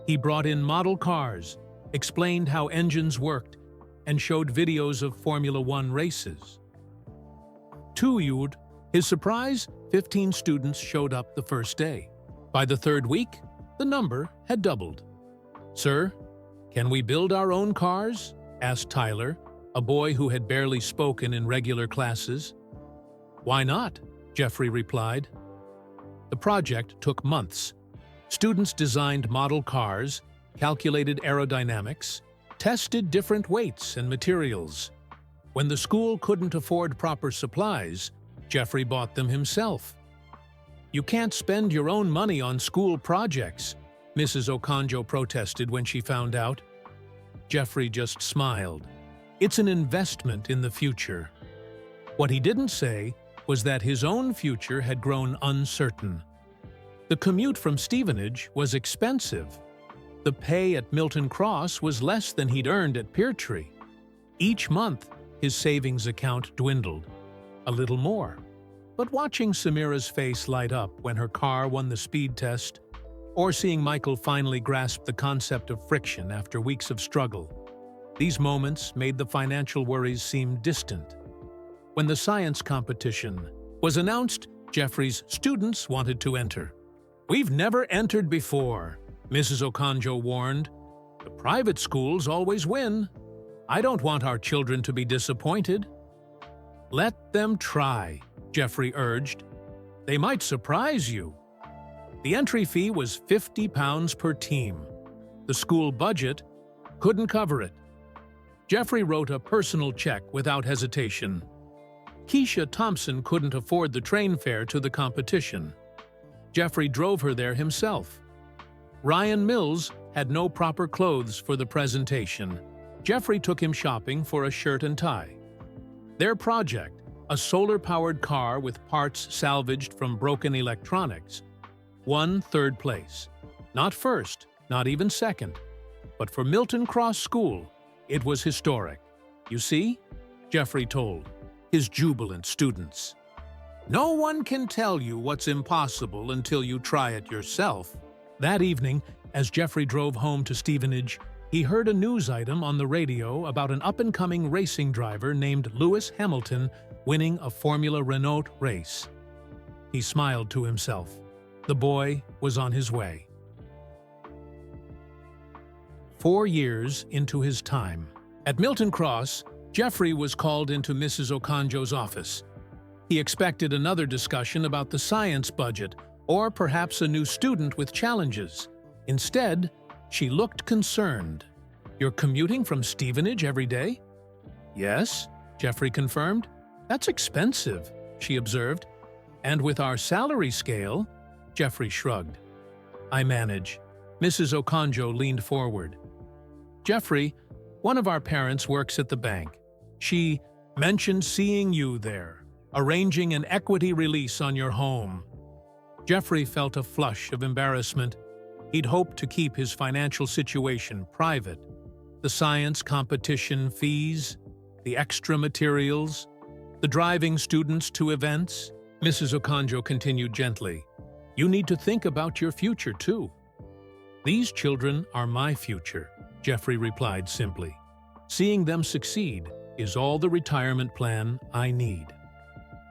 Speaker 1: He brought in model cars, explained how engines worked, and showed videos of Formula One races. To his surprise, 15 students showed up the first day. By the third week, the number had doubled. "Sir, can we build our own cars?" asked Tyler, a boy who had barely spoken in regular classes. "Why not?" Jeffrey replied. The project took months. Students designed model cars, calculated aerodynamics, tested different weights and materials. When the school couldn't afford proper supplies, Jeffrey bought them himself. "You can't spend your own money on school projects," Mrs. Okonjo protested when she found out. Jeffrey just smiled. "It's an investment in the future." What he didn't say was that his own future had grown uncertain. The commute from Stevenage was expensive. The pay at Milton Cross was less than he'd earned at Peartree. Each month, his savings account dwindled. A little more. But watching Samira's face light up when her car won the speed test, or seeing Michael finally grasp the concept of friction after weeks of struggle, these moments made the financial worries seem distant. When the science competition was announced, Jeffrey's students wanted to enter. "We've never entered before," Mrs. Okonjo warned. "The private schools always win. I don't want our children to be disappointed." "Let them try," Jeffrey urged. "They might surprise you." The entry fee was £50 per team. The school budget couldn't cover it. Jeffrey wrote a personal check without hesitation. Keisha Thompson couldn't afford the train fare to the competition. Jeffrey drove her there himself. Ryan Mills had no proper clothes for the presentation. Jeffrey took him shopping for a shirt and tie. Their project, a solar-powered car with parts salvaged from broken electronics, won third place. Not first, not even second. But for Milton Cross School, it was historic. "You see?" Jeffrey told his jubilant students. "No one can tell you what's impossible until you try it yourself." That evening, as Jeffrey drove home to Stevenage, he heard a news item on the radio about an up-and-coming racing driver named Lewis Hamilton winning a Formula Renault race. He smiled to himself. The boy was on his way. 4 years into his time. At Milton Cross, Jeffrey was called into Mrs. Okonjo's office. He expected another discussion about the science budget, or perhaps a new student with challenges. Instead, she looked concerned. "You're commuting from Stevenage every day?" "Yes," Jeffrey confirmed. "That's expensive," she observed. "And with our salary scale," Jeffrey shrugged. "I manage." Mrs. Okonjo leaned forward. "Jeffrey, one of our parents works at the bank. She mentioned seeing you there, arranging an equity release on your home." Jeffrey felt a flush of embarrassment. He'd hoped to keep his financial situation private. The science competition fees, the extra materials, the driving students to events. Mrs. Okonjo continued gently. "You need to think about your future, too." "These children are my future," Jeffrey replied simply. "Seeing them succeed is all the retirement plan I need."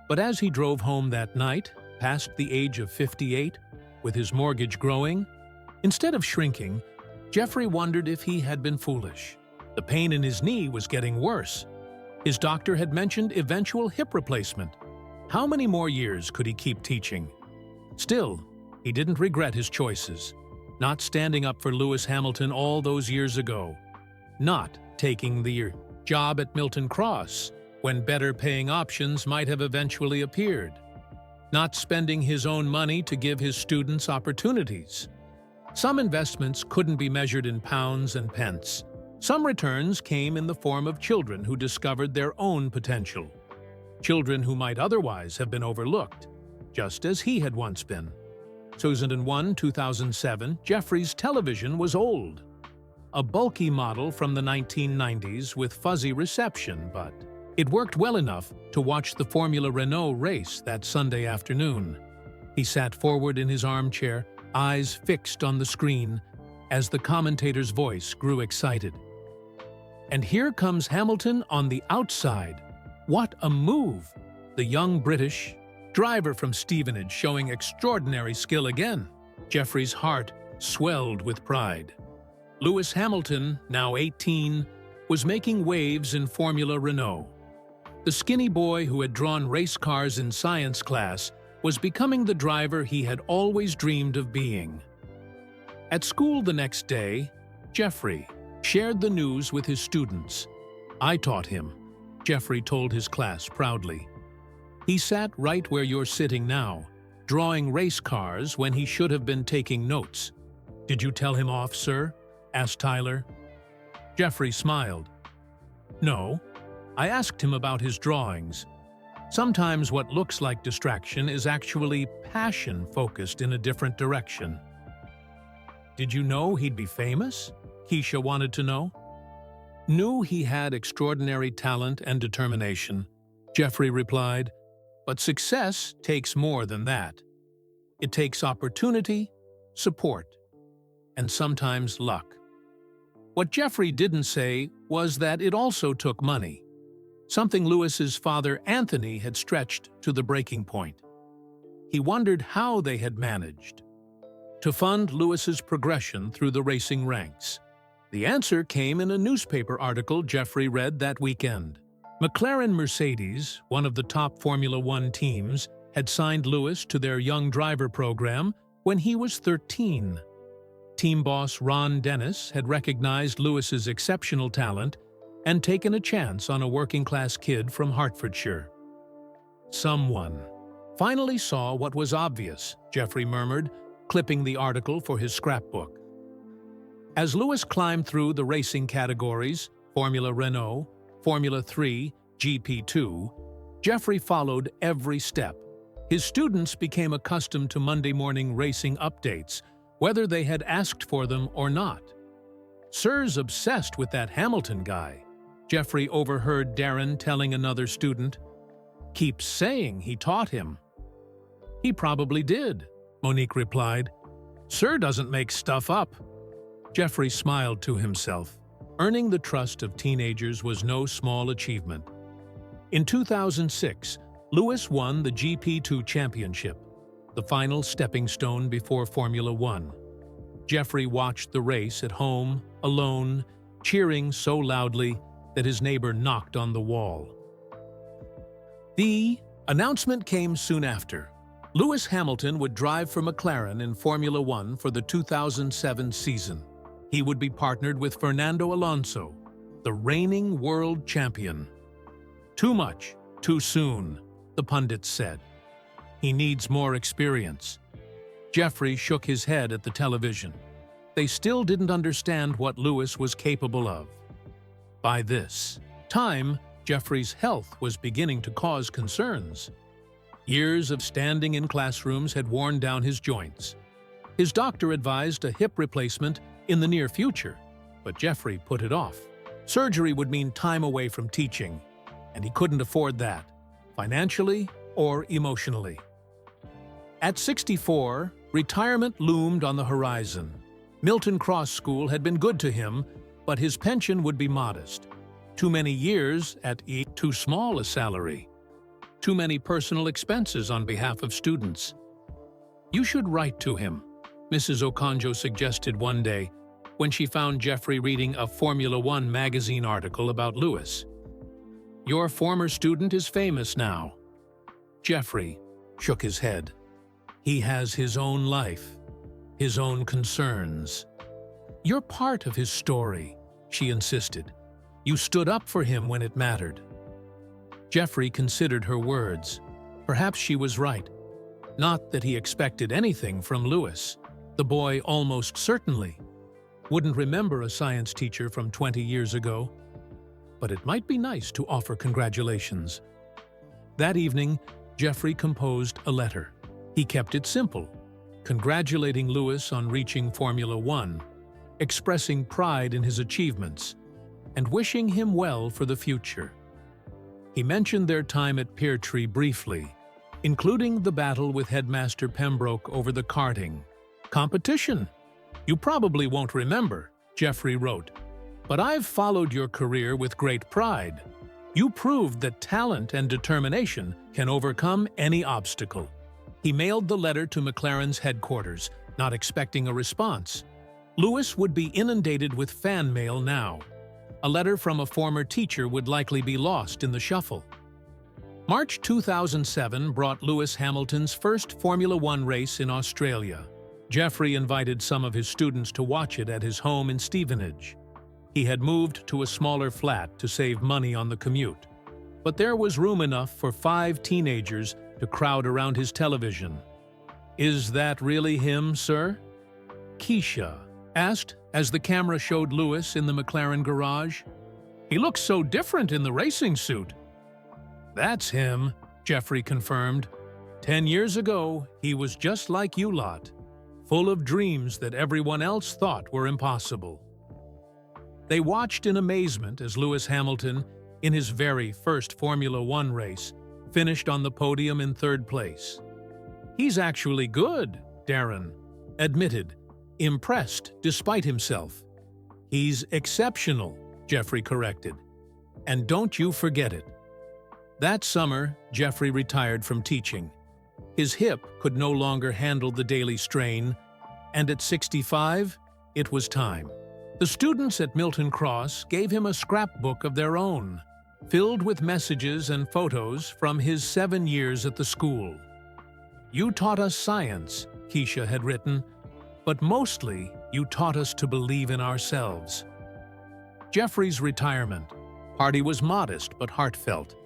Speaker 1: But as he drove home that night, past the age of 58, with his mortgage growing, instead of shrinking, Jeffrey wondered if he had been foolish. The pain in his knee was getting worse. His doctor had mentioned eventual hip replacement. How many more years could he keep teaching? Still, he didn't regret his choices. Not standing up for Lewis Hamilton all those years ago. Not taking the job at Milton Cross when better-paying options might have eventually appeared. Not spending his own money to give his students opportunities. Some investments couldn't be measured in pounds and pence. Some returns came in the form of children who discovered their own potential. Children who might otherwise have been overlooked, just as he had once been. 2007, Jeffrey's television was old. A bulky model from the 1990s with fuzzy reception, but It worked well enough to watch the Formula Renault race that Sunday afternoon. He sat forward in his armchair, eyes fixed on the screen, as the commentator's voice grew excited. And here comes Hamilton on the outside. What a move! The young British driver from Stevenage showing extraordinary skill again. Geoffrey's heart swelled with pride. Lewis Hamilton, now 18, was making waves in Formula Renault. The skinny boy who had drawn race cars in science class was becoming the driver he had always dreamed of being. At school the next day, Geoffrey shared the news with his students. "I taught him," Geoffrey told his class proudly. "He sat right where you're sitting now, drawing race cars when he should have been taking notes." "Did you tell him off, sir?" asked Tyler. Geoffrey smiled. "No, I asked him about his drawings. Sometimes what looks like distraction is actually passion focused in a different direction." "Did you know he'd be famous?" Keisha wanted to know. "Knew he had extraordinary talent and determination," Geoffrey replied, "but success takes more than that. It takes opportunity, support, and sometimes luck." What Geoffrey didn't say was that it also took money, something Lewis's father Anthony had stretched to the breaking point. He wondered how they had managed to fund Lewis's progression through the racing ranks. The answer came in a newspaper article Geoffrey read that weekend. McLaren Mercedes, one of the top Formula One teams, had signed Lewis to their young driver program when he was 13. Team boss Ron Dennis had recognized Lewis's exceptional talent and taken a chance on a working-class kid from Hertfordshire. "Someone finally saw what was obvious," Geoffrey murmured, clipping the article for his scrapbook. As Lewis climbed through the racing categories, Formula Renault, Formula 3, GP2, Geoffrey followed every step. His students became accustomed to Monday morning racing updates, whether they had asked for them or not. "Sir's obsessed with that Hamilton guy," Geoffrey overheard Darren telling another student. "Keeps saying he taught him." "He probably did," Monique replied. "Sir doesn't make stuff up." Geoffrey smiled to himself. Earning the trust of teenagers was no small achievement. In 2006, Lewis won the GP2 championship, the final stepping stone before Formula One. Geoffrey watched the race at home, alone, cheering so loudly that his neighbor knocked on the wall. The announcement came soon after. Lewis Hamilton would drive for McLaren in Formula One for the 2007 season. He would be partnered with Fernando Alonso, the reigning world champion. "Too much, too soon," the pundits said. "He needs more experience." Geoffrey shook his head at the television. They still didn't understand what Lewis was capable of. By this time, Geoffrey's health was beginning to cause concerns. Years of standing in classrooms had worn down his joints. His doctor advised a hip replacement in the near future, but Geoffrey put it off. Surgery would mean time away from teaching, and he couldn't afford that, financially or emotionally. At 64, retirement loomed on the horizon. Milton Cross School had been good to him, but his pension would be modest. Too many years at too small a salary. Too many personal expenses on behalf of students. "You should write to him," Mrs. Okonjo suggested one day when she found Geoffrey reading a Formula One magazine article about Lewis. "Your former student is famous now." Geoffrey shook his head. "He has his own life, his own concerns." "You're part of his story," she insisted. "You stood up for him when it mattered." Geoffrey considered her words. Perhaps she was right. Not that he expected anything from Lewis. The boy almost certainly wouldn't remember a science teacher from 20 years ago. But it might be nice to offer congratulations. That evening, Geoffrey composed a letter. He kept it simple, congratulating Lewis on reaching Formula One, expressing pride in his achievements, and wishing him well for the future. He mentioned their time at Peartree briefly, including the battle with Headmaster Pembroke over the karting competition. "You probably won't remember," Jeffrey wrote, "but I've followed your career with great pride. You proved that talent and determination can overcome any obstacle." He mailed the letter to McLaren's headquarters, not expecting a response. Lewis would be inundated with fan mail now. A letter from a former teacher would likely be lost in the shuffle. March 2007 brought Lewis Hamilton's first Formula One race in Australia. Jeffrey invited some of his students to watch it at his home in Stevenage. He had moved to a smaller flat to save money on the commute, but there was room enough for 5 teenagers to crowd around his television. "Is that really him, sir?" Keisha asked as the camera showed Lewis in the McLaren garage. "He looks so different in the racing suit." "That's him," Jeffrey confirmed. 10 years ago, he was just like you lot, full of dreams that everyone else thought were impossible." They watched in amazement as Lewis Hamilton, in his very first Formula One race, finished on the podium in 3rd place. "He's actually good," Darren admitted, impressed despite himself. "He's exceptional," Jeffrey corrected. "And don't you forget it." That summer, Jeffrey retired from teaching. His hip could no longer handle the daily strain, and at 65, it was time. The students at Milton Cross gave him a scrapbook of their own, filled with messages and photos from his 7 years at the school. "You taught us science," Keisha had written, "but mostly you taught us to believe in ourselves." Jeffrey's retirement party was modest but heartfelt.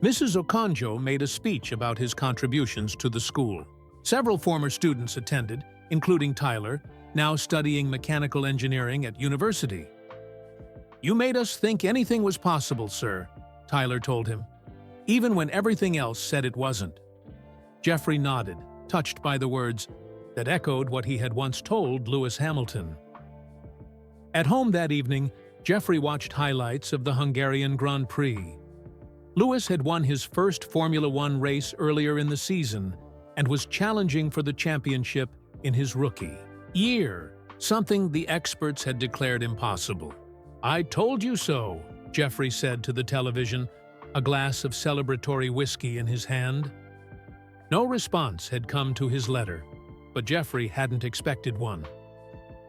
Speaker 1: Mrs. Okonjo made a speech about his contributions to the school. Several former students attended, including Tyler, now studying mechanical engineering at university. "You made us think anything was possible, sir," Tyler told him, even when everything else said it wasn't. Jeffrey nodded, touched by the words that echoed what he had once told Lewis Hamilton. At home that evening, Jeffrey watched highlights of the Hungarian Grand Prix. Lewis had won his first Formula One race earlier in the season and was challenging for the championship in his rookie year, something the experts had declared impossible. "I told you so," Jeffrey said to the television, a glass of celebratory whiskey in his hand. No response had come to his letter, but Jeffrey hadn't expected one.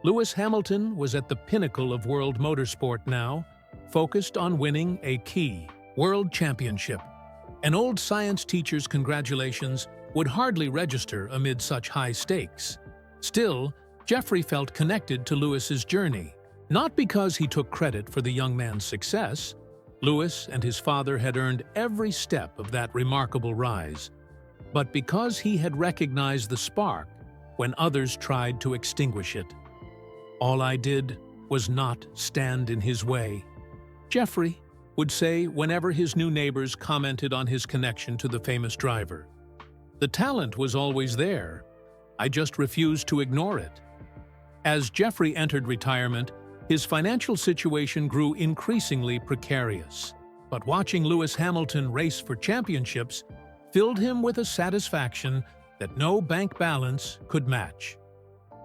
Speaker 1: Lewis Hamilton was at the pinnacle of world motorsport now, focused on winning a key world championship. An old science teacher's congratulations would hardly register amid such high stakes. Still, Jeffrey felt connected to Lewis's journey, not because he took credit for the young man's success. Lewis and his father had earned every step of that remarkable rise, but because he had recognized the spark when others tried to extinguish it. "All I did was not stand in his way," Jeffrey would say whenever his new neighbors commented on his connection to the famous driver. "The talent was always there. I just refused to ignore it." As Jeffrey entered retirement, his financial situation grew increasingly precarious. But watching Lewis Hamilton race for championships filled him with a satisfaction that no bank balance could match.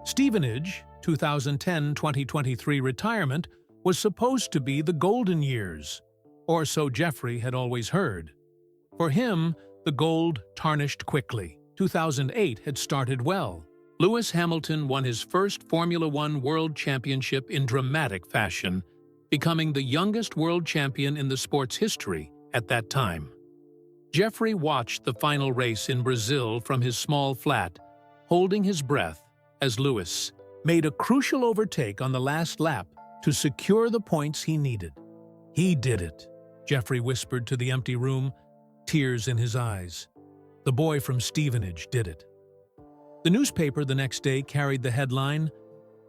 Speaker 1: Stevenage, 2010-2023 retirement, was supposed to be the golden years, or so Jeffrey had always heard. For him, the gold tarnished quickly. 2008 had started well. Lewis Hamilton won his first Formula One World Championship in dramatic fashion, becoming the youngest world champion in the sport's history at that time. Jeffrey watched the final race in Brazil from his small flat, holding his breath as Lewis made a crucial overtake on the last lap to secure the points he needed. "He did it," Jeffrey whispered to the empty room, tears in his eyes. "The boy from Stevenage did it." The newspaper the next day carried the headline,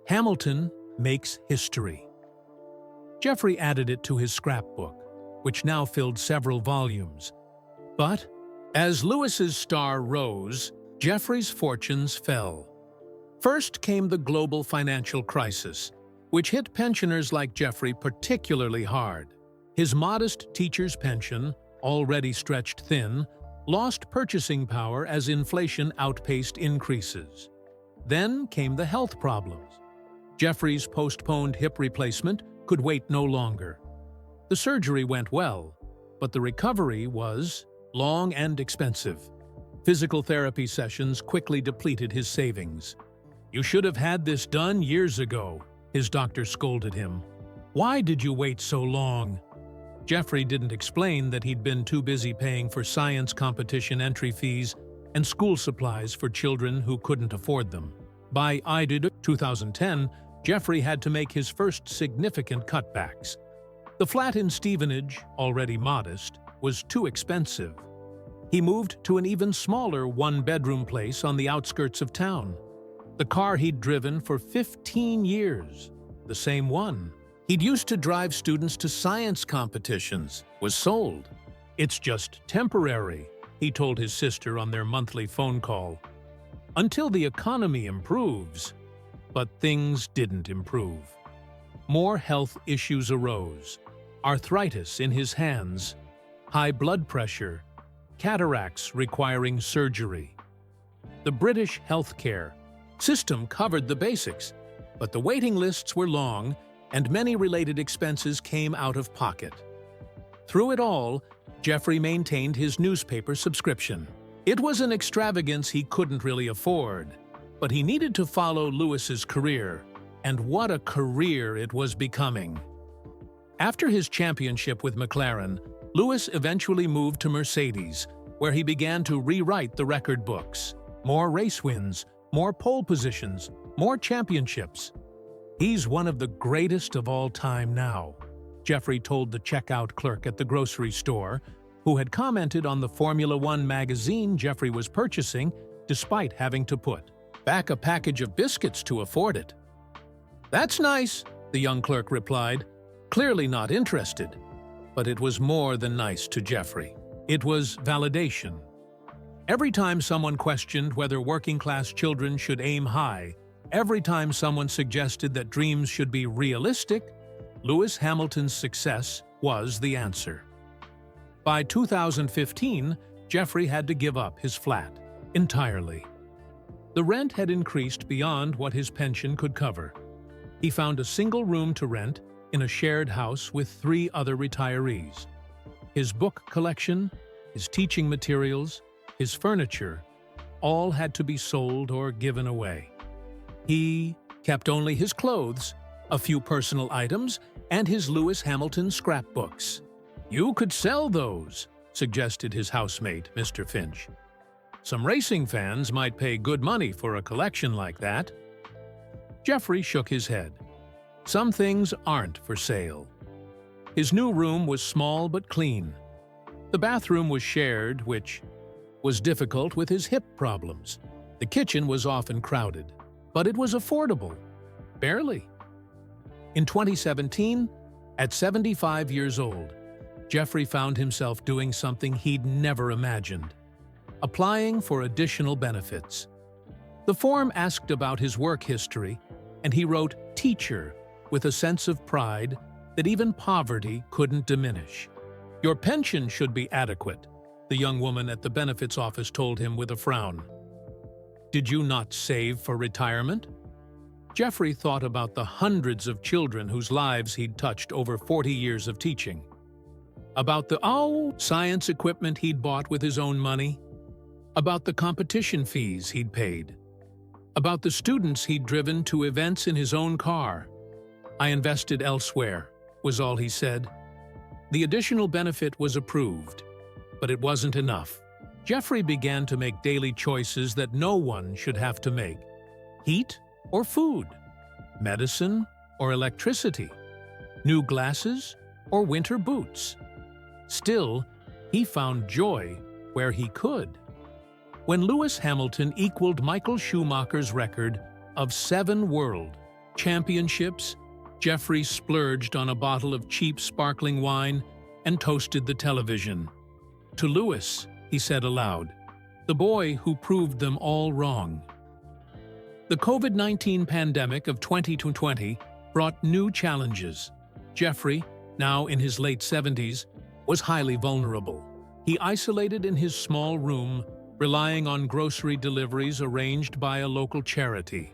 Speaker 1: "Hamilton makes history." Jeffrey added it to his scrapbook, which now filled several volumes. But as Lewis's star rose, Jeffrey's fortunes fell. First came the global financial crisis, which hit pensioners like Jeffrey particularly hard. His modest teacher's pension, already stretched thin, lost purchasing power as inflation outpaced increases. Then came the health problems. Jeffrey's postponed hip replacement could wait no longer. The surgery went well, but the recovery was long and expensive. Physical therapy sessions quickly depleted his savings. "You should have had this done years ago," his doctor scolded him. "Why did you wait so long?" Jeffrey didn't explain that he'd been too busy paying for science competition entry fees and school supplies for children who couldn't afford them. By 2010, Jeffrey had to make his first significant cutbacks. The flat in Stevenage, already modest, was too expensive. He moved to an even smaller one-bedroom place on the outskirts of town. The car he'd driven for 15 years, the same one he'd used to drive students to science competitions, was sold. "It's just temporary," he told his sister on their monthly phone call. "Until the economy improves." But things didn't improve. More health issues arose. Arthritis in his hands, high blood pressure, cataracts requiring surgery. The British healthcare system covered the basics, but the waiting lists were long and many related expenses came out of pocket. Through it all, Jeffrey maintained his newspaper subscription. It was an extravagance he couldn't really afford, but he needed to follow Lewis's career, and what a career it was becoming. After his championship with McLaren, Lewis eventually moved to Mercedes, where he began to rewrite the record books. More race wins, more pole positions, more championships. "He's one of the greatest of all time now," Jeffrey told the checkout clerk at the grocery store, who had commented on the Formula One magazine Jeffrey was purchasing despite having to put back a package of biscuits to afford it. "That's nice," the young clerk replied, clearly not interested. But it was more than nice to Jeffrey. It was validation. Every time someone questioned whether working-class children should aim high, every time someone suggested that dreams should be realistic, Lewis Hamilton's success was the answer. By 2015, Jeffrey had to give up his flat entirely. The rent had increased beyond what his pension could cover. He found a single room to rent in a shared house with 3 other retirees. His book collection, his teaching materials, his furniture, all had to be sold or given away. He kept only his clothes, a few personal items, and his Lewis Hamilton scrapbooks. "You could sell those," suggested his housemate, Mr. Finch. "Some racing fans might pay good money for a collection like that." Jeffrey shook his head. Some things aren't for sale. His new room was small but clean. The bathroom was shared, which was difficult with his hip problems. The kitchen was often crowded, but it was affordable. Barely. In 2017, at 75 years old, Jeffrey found himself doing something he'd never imagined: applying for additional benefits. The form asked about his work history, and he wrote "teacher" with a sense of pride that even poverty couldn't diminish. "Your pension should be adequate," the young woman at the benefits office told him with a frown. "Did you not save for retirement?" Jeffrey thought about the hundreds of children whose lives he'd touched over 40 years of teaching. About the science equipment he'd bought with his own money. About the competition fees he'd paid. About the students he'd driven to events in his own car. "I invested elsewhere," was all he said. The additional benefit was approved, but it wasn't enough. Jeffrey began to make daily choices that no one should have to make. Heat or food? Medicine or electricity? New glasses or winter boots? Still, he found joy where he could. When Lewis Hamilton equaled Michael Schumacher's record of 7 world championships, Jeffrey splurged on a bottle of cheap sparkling wine and toasted the television. "To Lewis," he said aloud, "the boy who proved them all wrong." The COVID-19 pandemic of 2020 brought new challenges. Jeffrey, now in his late 70s, was highly vulnerable. He isolated in his small room, relying on grocery deliveries arranged by a local charity.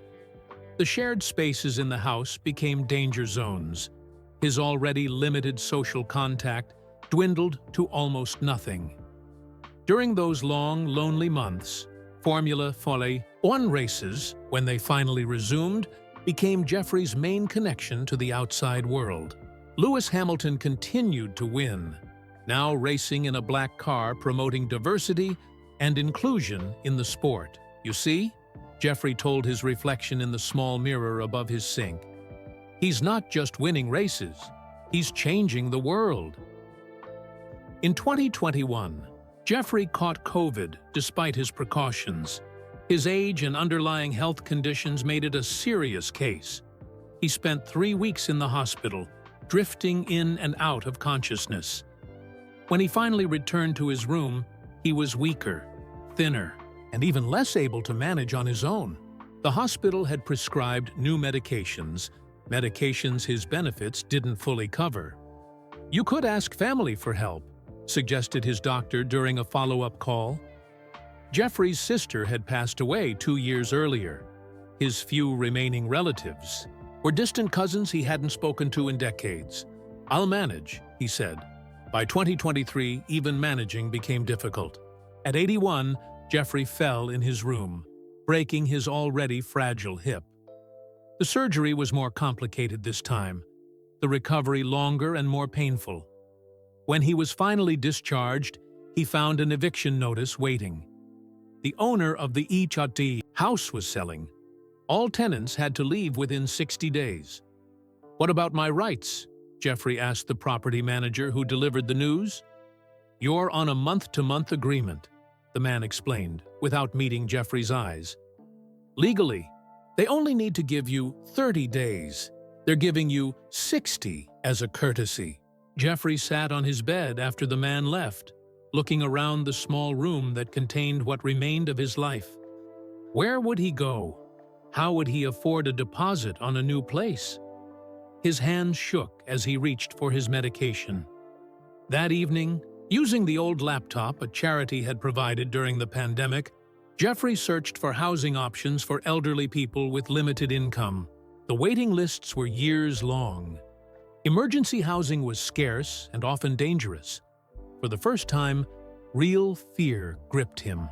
Speaker 1: The shared spaces in the house became danger zones. His already limited social contact dwindled to almost nothing. During those long, lonely months, Formula 1 races, when they finally resumed, became Jeffrey's main connection to the outside world. Lewis Hamilton continued to win, now racing in a black car promoting diversity and inclusion in the sport. "You see?" Jeffrey told his reflection in the small mirror above his sink. "He's not just winning races, he's changing the world." In 2021, Jeffrey caught COVID despite his precautions. His age and underlying health conditions made it a serious case. He spent 3 weeks in the hospital, drifting in and out of consciousness. When he finally returned to his room, he was weaker, thinner, and even less able to manage on his own. The hospital had prescribed new medications his benefits didn't fully cover. "You could ask family for help," suggested his doctor during a follow-up call. Jeffrey's sister had passed away 2 years earlier. His few remaining relatives were distant cousins he hadn't spoken to in decades. "I'll manage," he said. By 2023, even managing became difficult. At 81, Jeffrey fell in his room, breaking his already fragile hip. The surgery was more complicated this time, the recovery longer and more painful. When he was finally discharged, he found an eviction notice waiting. The owner of the Ichati house was selling. All tenants had to leave within 60 days. "What about my rights?" Jeffrey asked the property manager who delivered the news. "You're on a month-to-month agreement," the man explained, without meeting Jeffrey's eyes. "Legally, they only need to give you 30 days. They're giving you 60 as a courtesy." Jeffrey sat on his bed after the man left, looking around the small room that contained what remained of his life. Where would he go? How would he afford a deposit on a new place? His hands shook as he reached for his medication. That evening, using the old laptop a charity had provided during the pandemic, Jeffrey searched for housing options for elderly people with limited income. The waiting lists were years long. Emergency housing was scarce and often dangerous. For the first time, real fear gripped him.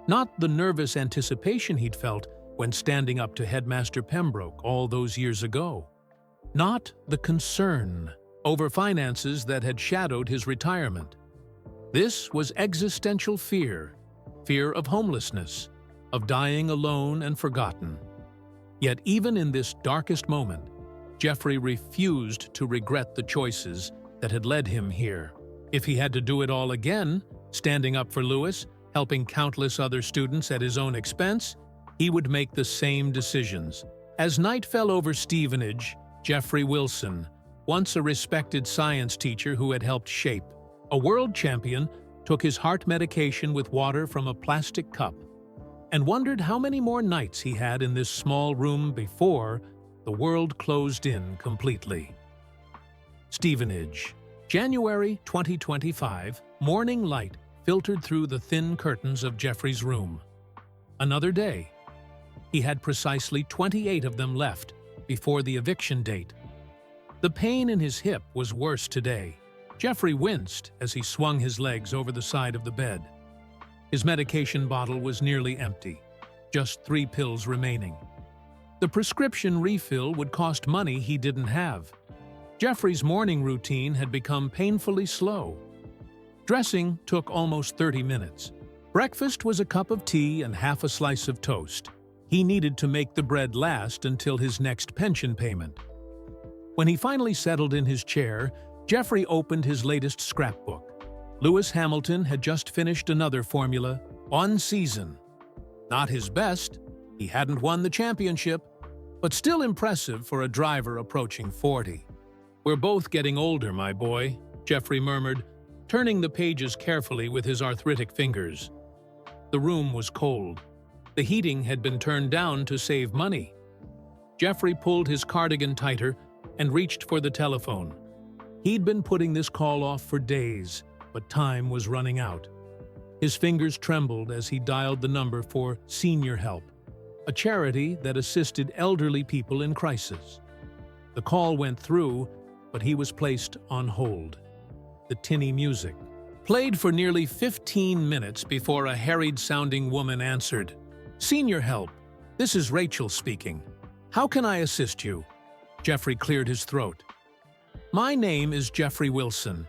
Speaker 1: Not the nervous anticipation he'd felt when standing up to Headmaster Pembroke all those years ago. Not the concern over finances that had shadowed his retirement. This was existential fear of homelessness, of dying alone and forgotten. Yet even in this darkest moment, Jeffrey refused to regret the choices that had led him here. If he had to do it all again, standing up for Lewis, helping countless other students at his own expense, he would make the same decisions. As night fell over Stevenage, Jeffrey Wilson, once a respected science teacher who had helped shape a world champion, took his heart medication with water from a plastic cup and wondered how many more nights he had in this small room before the world closed in completely. Stevenage, January 2025, morning light filtered through the thin curtains of Jeffrey's room. Another day. He had precisely 28 of them left before the eviction date. The pain in his hip was worse today. Jeffrey winced as he swung his legs over the side of the bed. His medication bottle was nearly empty, just 3 pills remaining. The prescription refill would cost money he didn't have. Jeffrey's morning routine had become painfully slow. Dressing took almost 30 minutes. Breakfast was a cup of tea and half a slice of toast. He needed to make the bread last until his next pension payment. When he finally settled in his chair, Jeffrey opened his latest scrapbook. Lewis Hamilton had just finished another Formula 1 season. Not his best, he hadn't won the championship, but still impressive for a driver approaching 40. "We're both getting older, my boy," Jeffrey murmured, turning the pages carefully with his arthritic fingers. The room was cold. The heating had been turned down to save money. Jeffrey pulled his cardigan tighter and reached for the telephone. He'd been putting this call off for days, but time was running out. His fingers trembled as he dialed the number for Senior Help, a charity that assisted elderly people in crisis. The call went through, but he was placed on hold. The tinny music played for nearly 15 minutes before a harried-sounding woman answered. "Senior Help, this is Rachel speaking. How can I assist you?" Jeffrey cleared his throat. "My name is Jeffrey Wilson.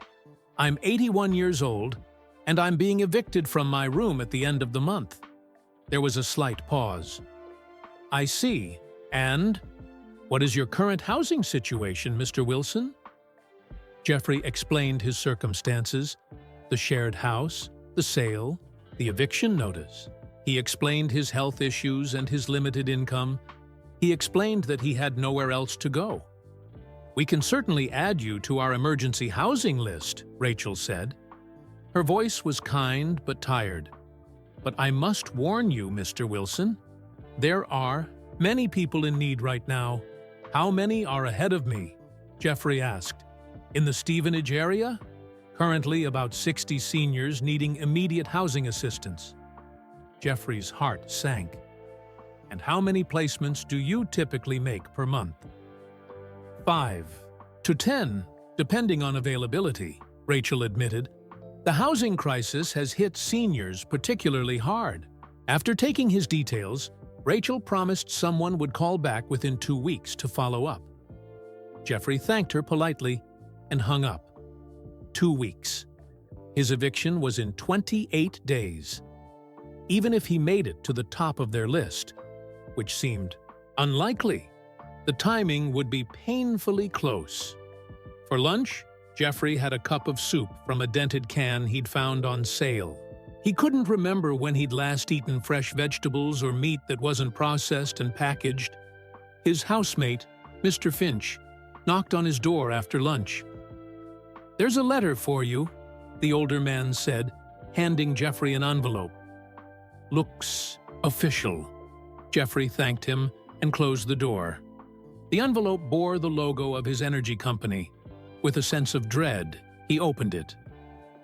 Speaker 1: I'm 81 years old, and I'm being evicted from my room at the end of the month." There was a slight pause. "I see. And what is your current housing situation, Mr. Wilson?" Jeffrey explained his circumstances: the shared house, the sale, the eviction notice. He explained his health issues and his limited income. He explained that he had nowhere else to go. "We can certainly add you to our emergency housing list," Rachel said. Her voice was kind but tired. "But I must warn you, Mr. Wilson, there are many people in need right now." "How many are ahead of me?" Jeffrey asked. "In the Stevenage area? Currently about 60 seniors needing immediate housing assistance." Jeffrey's heart sank. "And how many placements do you typically make per month?" 5 to 10, depending on availability, Rachel admitted. "The housing crisis has hit seniors particularly hard." After taking his details, Rachel promised someone would call back within 2 weeks to follow up. Jeffrey thanked her politely and hung up. 2 weeks. His eviction was in 28 days. Even if he made it to the top of their list, which seemed unlikely, the timing would be painfully close. For lunch, Jeffrey had a cup of soup from a dented can he'd found on sale. He couldn't remember when he'd last eaten fresh vegetables or meat that wasn't processed and packaged. His housemate, Mr. Finch, knocked on his door after lunch. "There's a letter for you," the older man said, handing Jeffrey an envelope. "Looks official." Jeffrey thanked him and closed the door. The envelope bore the logo of his energy company. With a sense of dread, he opened it.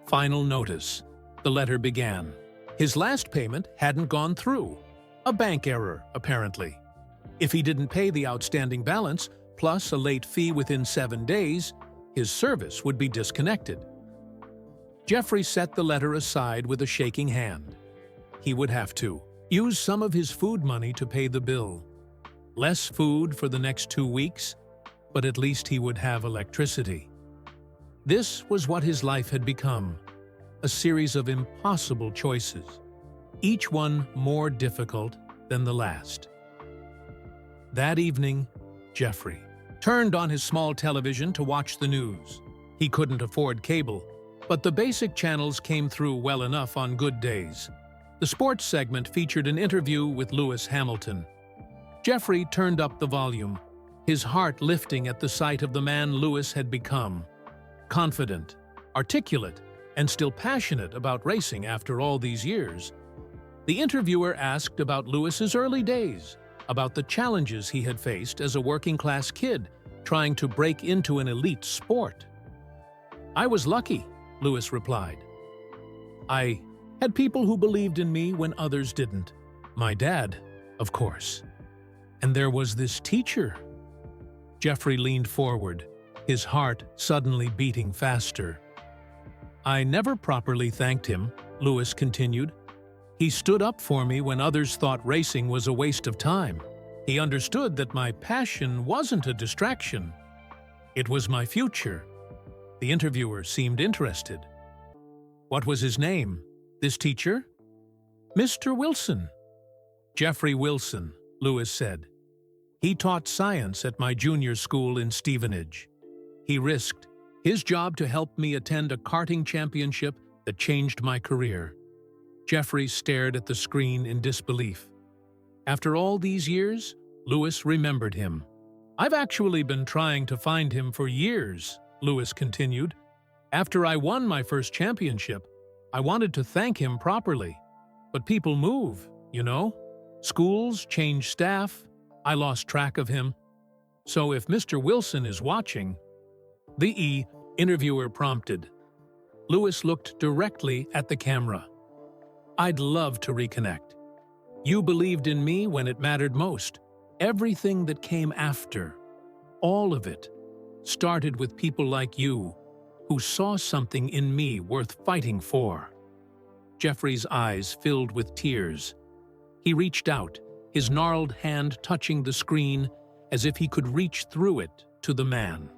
Speaker 1: "Final notice," the letter began. His last payment hadn't gone through. A bank error, apparently. If he didn't pay the outstanding balance, plus a late fee within 7 days, his service would be disconnected. Jeffrey set the letter aside with a shaking hand. He would have to use some of his food money to pay the bill. Less food for the next 2 weeks, but at least he would have electricity. This was what his life had become, a series of impossible choices, each one more difficult than the last. That evening, Jeffrey turned on his small television to watch the news. He couldn't afford cable, but the basic channels came through well enough on good days. The sports segment featured an interview with Lewis Hamilton. Jeffrey turned up the volume, his heart lifting at the sight of the man Lewis had become. Confident, articulate, and still passionate about racing after all these years. The interviewer asked about Lewis's early days, about the challenges he had faced as a working-class kid trying to break into an elite sport. "I was lucky," Lewis replied. "I had people who believed in me when others didn't. My dad, of course. And there was this teacher." Jeffrey leaned forward, his heart suddenly beating faster. "I never properly thanked him," Lewis continued. "He stood up for me when others thought racing was a waste of time. He understood that my passion wasn't a distraction. It was my future." The interviewer seemed interested. "What was his name, this teacher?" "Mr. Wilson." "Jeffrey Wilson," Lewis said. "He taught science at my junior school in Stevenage. He risked his job to help me attend a karting championship that changed my career." Jeffrey stared at the screen in disbelief. After all these years, Lewis remembered him. "I've actually been trying to find him for years," Lewis continued. "After I won my first championship, I wanted to thank him properly. But people move, you know? Schools change staff. I lost track of him. So if Mr. Wilson is watching..." The interviewer prompted. Lewis looked directly at the camera. "I'd love to reconnect. You believed in me when it mattered most. Everything that came after, all of it, started with people like you who saw something in me worth fighting for." Jeffrey's eyes filled with tears. He reached out, his gnarled hand touching the screen as if he could reach through it to the man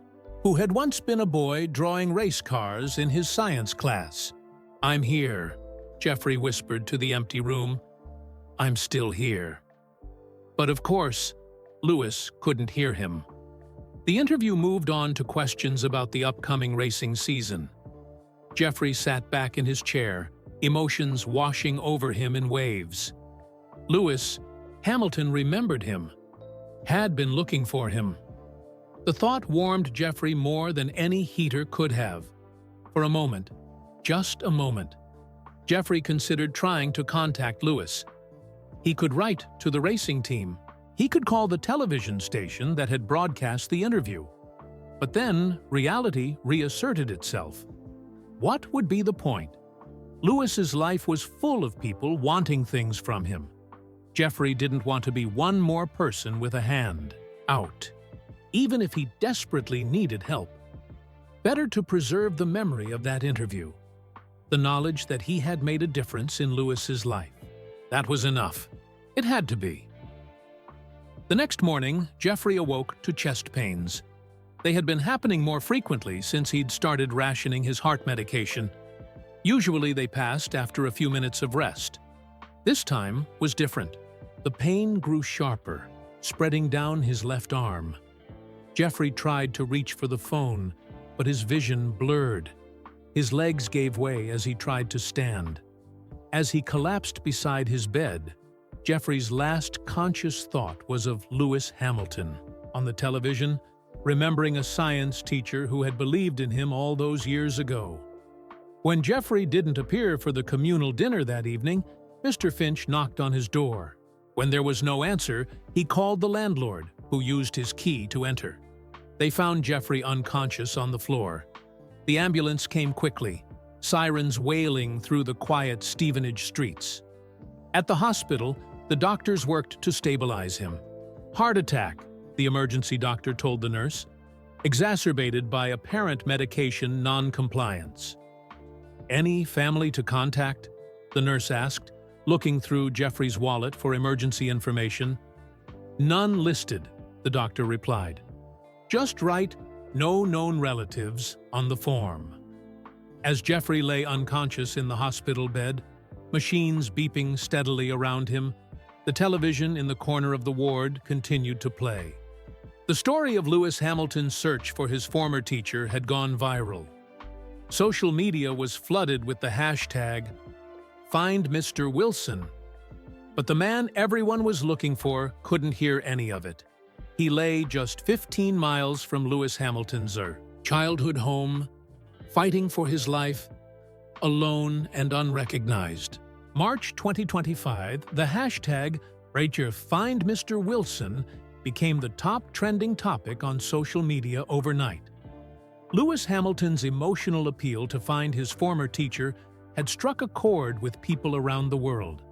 Speaker 1: who had once been a boy drawing race cars in his science class. "I'm here," Jeffrey whispered to the empty room. "I'm still here." But of course, Lewis couldn't hear him. The interview moved on to questions about the upcoming racing season. Jeffrey sat back in his chair, emotions washing over him in waves. Lewis Hamilton remembered him, had been looking for him. The thought warmed Jeffrey more than any heater could have. For a moment, just a moment, Jeffrey considered trying to contact Lewis. He could write to the racing team. He could call the television station that had broadcast the interview. But then reality reasserted itself. What would be the point? Lewis's life was full of people wanting things from him. Jeffrey didn't want to be one more person with a hand out, even if he desperately needed help. Better to preserve the memory of that interview, the knowledge that he had made a difference in Lewis's life. That was enough. It had to be. The next morning, Jeffrey awoke to chest pains. They had been happening more frequently since he'd started rationing his heart medication. Usually they passed after a few minutes of rest. This time was different. The pain grew sharper, spreading down his left arm. Jeffrey tried to reach for the phone, but his vision blurred. His legs gave way as he tried to stand. As he collapsed beside his bed, Jeffrey's last conscious thought was of Lewis Hamilton on the television, remembering a science teacher who had believed in him all those years ago. When Jeffrey didn't appear for the communal dinner that evening, Mr. Finch knocked on his door. When there was no answer, he called the landlord, who used his key to enter. They found Jeffrey unconscious on the floor. The ambulance came quickly, sirens wailing through the quiet Stevenage streets. At the hospital, the doctors worked to stabilize him. "Heart attack," the emergency doctor told the nurse, exacerbated by apparent medication non-compliance. "Any family to contact?" the nurse asked, looking through Jeffrey's wallet for emergency information. "None listed," the doctor replied. "Just write 'no known relatives' on the form." As Jeffrey lay unconscious in the hospital bed, machines beeping steadily around him, the television in the corner of the ward continued to play. The story of Lewis Hamilton's search for his former teacher had gone viral. Social media was flooded with the hashtag Find Mr. Wilson. But the man everyone was looking for couldn't hear any of it. He lay just 15 miles from Lewis Hamilton's childhood home, fighting for his life, alone and unrecognized. March 2025, the hashtag Find Mr. Wilson became the top trending topic on social media overnight. Lewis Hamilton's emotional appeal to find his former teacher had struck a chord with people around the world.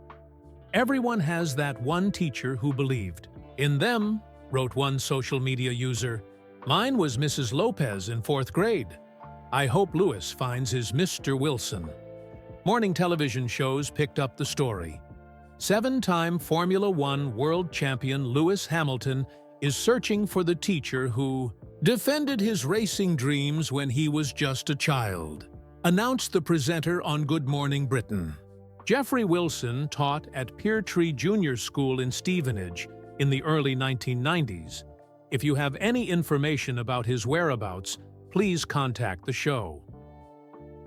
Speaker 1: Everyone has that one teacher who believed. "In them," wrote one social media user, "mine was Mrs. Lopez in 4th grade. I hope Lewis finds his Mr. Wilson." Morning television shows picked up the story. 7-time Formula One world champion Lewis Hamilton is searching for the teacher who defended his racing dreams when he was just a child, announced the presenter on Good Morning Britain. Jeffrey Wilson taught at Peartree Junior School in Stevenage in the early 1990s. If you have any information about his whereabouts, please contact the show.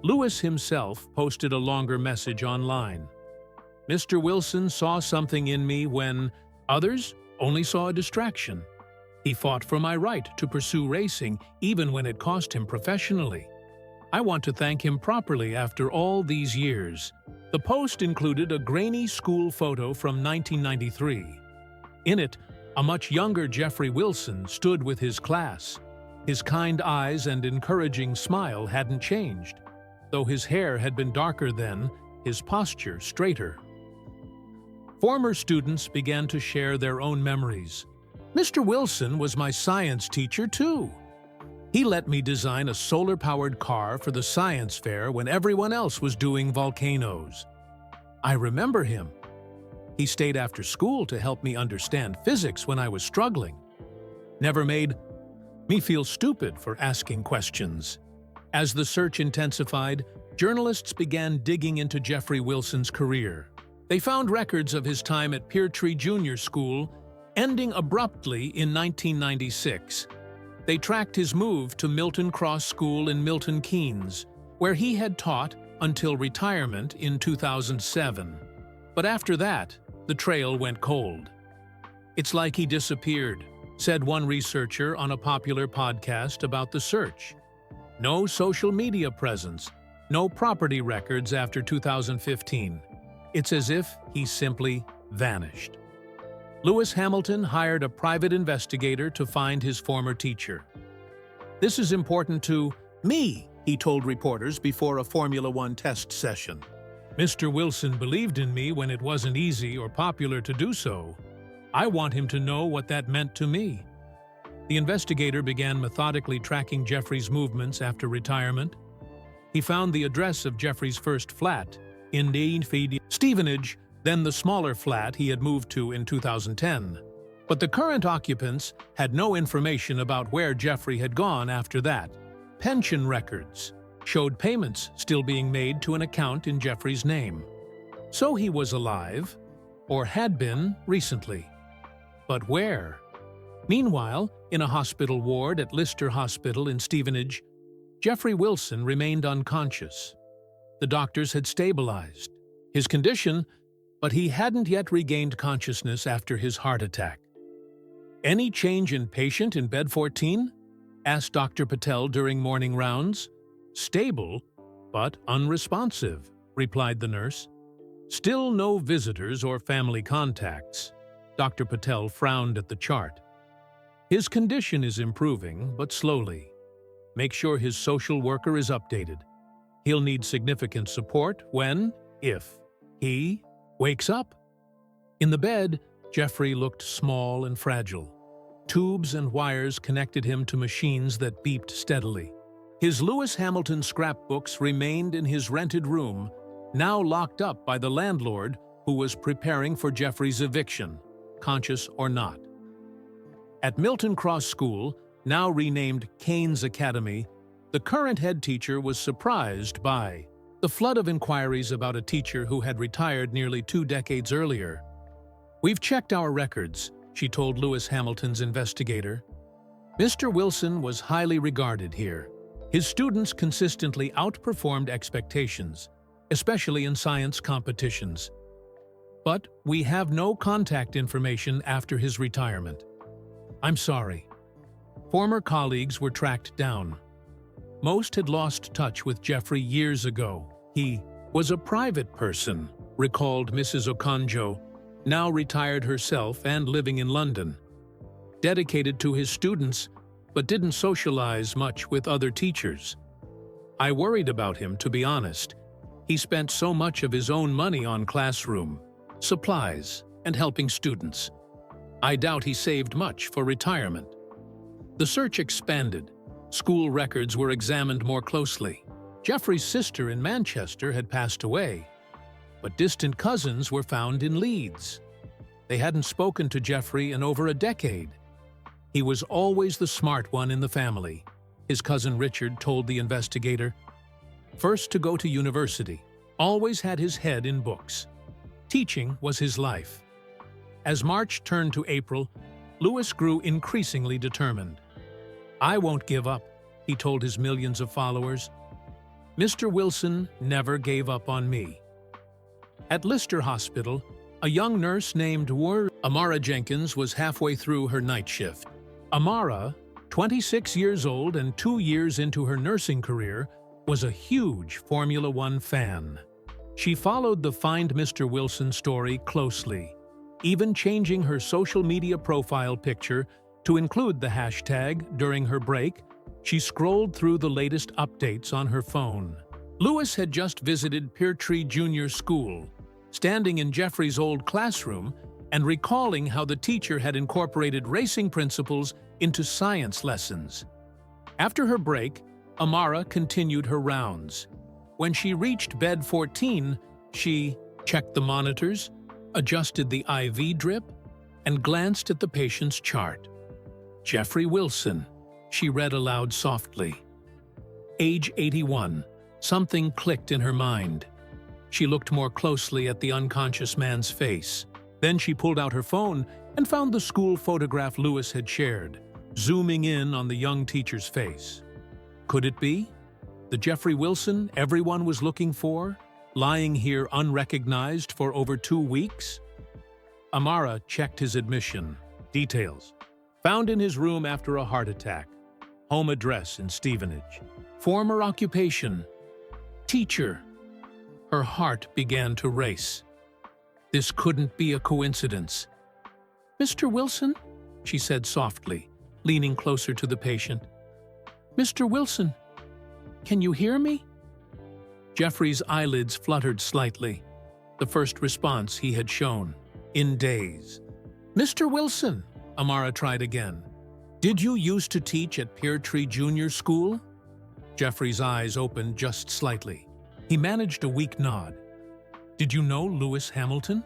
Speaker 1: Lewis himself posted a longer message online. "Mr. Wilson saw something in me when others only saw a distraction. He fought for my right to pursue racing even when it cost him professionally. I want to thank him properly after all these years." The post included a grainy school photo from 1993. In it, a much younger Jeffrey Wilson stood with his class. His kind eyes and encouraging smile hadn't changed. though his hair had been darker then, his posture straighter. Former students began to share their own memories. Mr. Wilson was my science teacher, too. He let me design a solar-powered car for the science fair when everyone else was doing volcanoes. I remember him. He stayed after school to help me understand physics when I was struggling. Never made me feel stupid for asking questions. As the search intensified, journalists began digging into Jeffrey Wilson's career. They found records of his time at Peartree Junior School, ending abruptly in 1996. They tracked his move to Milton Cross School in Milton Keynes, where he had taught until retirement in 2007. But after that, the trail went cold. "It's like he disappeared," said one researcher on a popular podcast about the search. No social media presence, no property records after 2015. It's as if he simply vanished. Lewis Hamilton hired a private investigator to find his former teacher. "This is important to me," he told reporters before a Formula One test session. "Mr. Wilson believed in me when it wasn't easy or popular to do so. I want him to know what that meant to me." The investigator began methodically tracking Jeffrey's movements after retirement. He found the address of Jeffrey's first flat in Stevenage, then the smaller flat he had moved to in 2010. But the current occupants had no information about where Jeffrey had gone after that. Pension records showed payments still being made to an account in Jeffrey's name. So he was alive, or had been recently. But where? Meanwhile, in a hospital ward at Lister Hospital in Stevenage, Jeffrey Wilson remained unconscious. The doctors had stabilized his condition, but he hadn't yet regained consciousness after his heart attack. "Any change in patient in bed 14? Asked Dr. Patel during morning rounds. "Stable, but unresponsive," replied the nurse. "Still no visitors or family contacts." Dr. Patel frowned at the chart. "His condition is improving, but slowly. Make sure his social worker is updated. He'll need significant support when, if, he wakes up." In the bed, Jeffrey looked small and fragile. Tubes and wires connected him to machines that beeped steadily. His Lewis Hamilton scrapbooks remained in his rented room, now locked up by the landlord who was preparing for Jeffrey's eviction, conscious or not. At Milton Cross School, now renamed Keynes Academy, the current head teacher was surprised by the flood of inquiries about a teacher who had retired nearly 2 decades earlier. "We've checked our records," she told Lewis Hamilton's investigator. "Mr. Wilson was highly regarded here. His students consistently outperformed expectations, especially in science competitions. But we have no contact information after his retirement. I'm sorry." Former colleagues were tracked down. Most had lost touch with Jeffrey years ago. "He was a private person," recalled Mrs. Okonjo, now retired herself and living in London. "Dedicated to his students, but didn't socialize much with other teachers. I worried about him, to be honest. He spent so much of his own money on classroom, supplies, and helping students. I doubt he saved much for retirement." The search expanded. School records were examined more closely. Jeffrey's sister in Manchester had passed away, but distant cousins were found in Leeds. They hadn't spoken to Jeffrey in over a decade. "He was always the smart one in the family," his cousin Richard told the investigator. "First to go to university, always had his head in books. Teaching was his life." As March turned to April, Lewis grew increasingly determined. "I won't give up," he told his millions of followers. "Mr. Wilson never gave up on me." At Lister Hospital, a young nurse named Amara Jenkins was halfway through her night shift. Amara, 26 years old and 2 years into her nursing career, was a huge Formula One fan. She followed the Find Mr. Wilson story closely, even changing her social media profile picture to include the hashtag during her break. She scrolled through the latest updates on her phone. Lewis had just visited Peartree Junior School, standing in Jeffrey's old classroom and recalling how the teacher had incorporated racing principles into science lessons. After her break, Amara continued her rounds. When she reached bed 14, she checked the monitors, adjusted the IV drip, and glanced at the patient's chart. Jeffrey Wilson, she read aloud softly. Age 81. Something clicked in her mind. She looked more closely at the unconscious man's face. Then she pulled out her phone and found the school photograph Lewis had shared, zooming in on the young teacher's face. Could it be? The Jeffrey Wilson everyone was looking for, lying here unrecognized for over 2 weeks? Amara checked his admission. Details. Found in his room after a heart attack. Home address in Stevenage. Former occupation. Teacher. Her heart began to race. This couldn't be a coincidence. "Mr. Wilson?" she said softly, leaning closer to the patient. "Mr. Wilson, can you hear me?" Jeffrey's eyelids fluttered slightly, the first response he had shown in days. "Mr. Wilson," Amara tried again. "Did you used to teach at Peartree Junior School?" Jeffrey's eyes opened just slightly. He managed a weak nod. "Did you know Lewis Hamilton?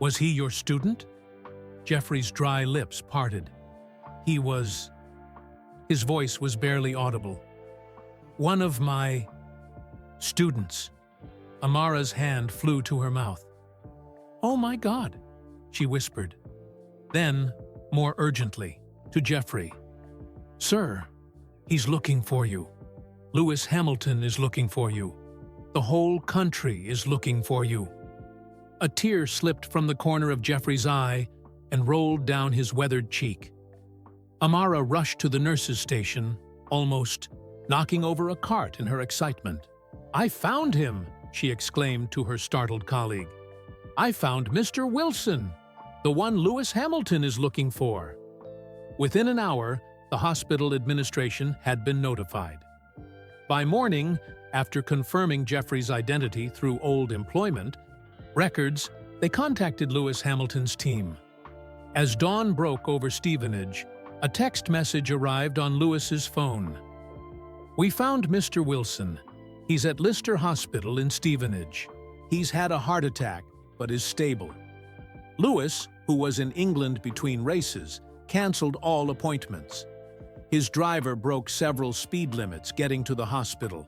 Speaker 1: Was he your student?" Jeffrey's dry lips parted. "He was..." His voice was barely audible. "One of my students." Amara's hand flew to her mouth. "Oh my God," she whispered. Then, more urgently, to Jeffrey. "Sir, he's looking for you. Lewis Hamilton is looking for you. The whole country is looking for you." A tear slipped from the corner of Jeffrey's eye and rolled down his weathered cheek. Amara rushed to the nurse's station, almost knocking over a cart in her excitement. "I found him!" she exclaimed to her startled colleague. "I found Mr. Wilson, the one Lewis Hamilton is looking for." Within an hour, the hospital administration had been notified. By morning, after confirming Jeffrey's identity through old employment records, they contacted Lewis Hamilton's team. As dawn broke over Stevenage, a text message arrived on Lewis's phone. "We found Mr. Wilson. He's at Lister Hospital in Stevenage. He's had a heart attack, but is stable." Lewis, who was in England between races, cancelled all appointments. His driver broke several speed limits getting to the hospital.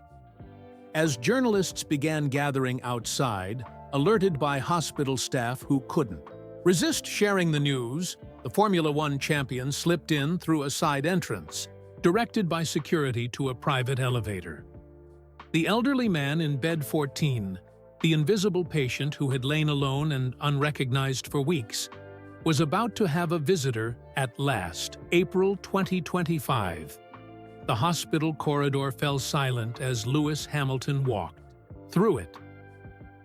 Speaker 1: As journalists began gathering outside, alerted by hospital staff who couldn't resist sharing the news, the Formula One champion slipped in through a side entrance, directed by security to a private elevator. The elderly man in bed 14, the invisible patient who had lain alone and unrecognized for weeks, was about to have a visitor at last, April 2025. The hospital corridor fell silent as Lewis Hamilton walked through it.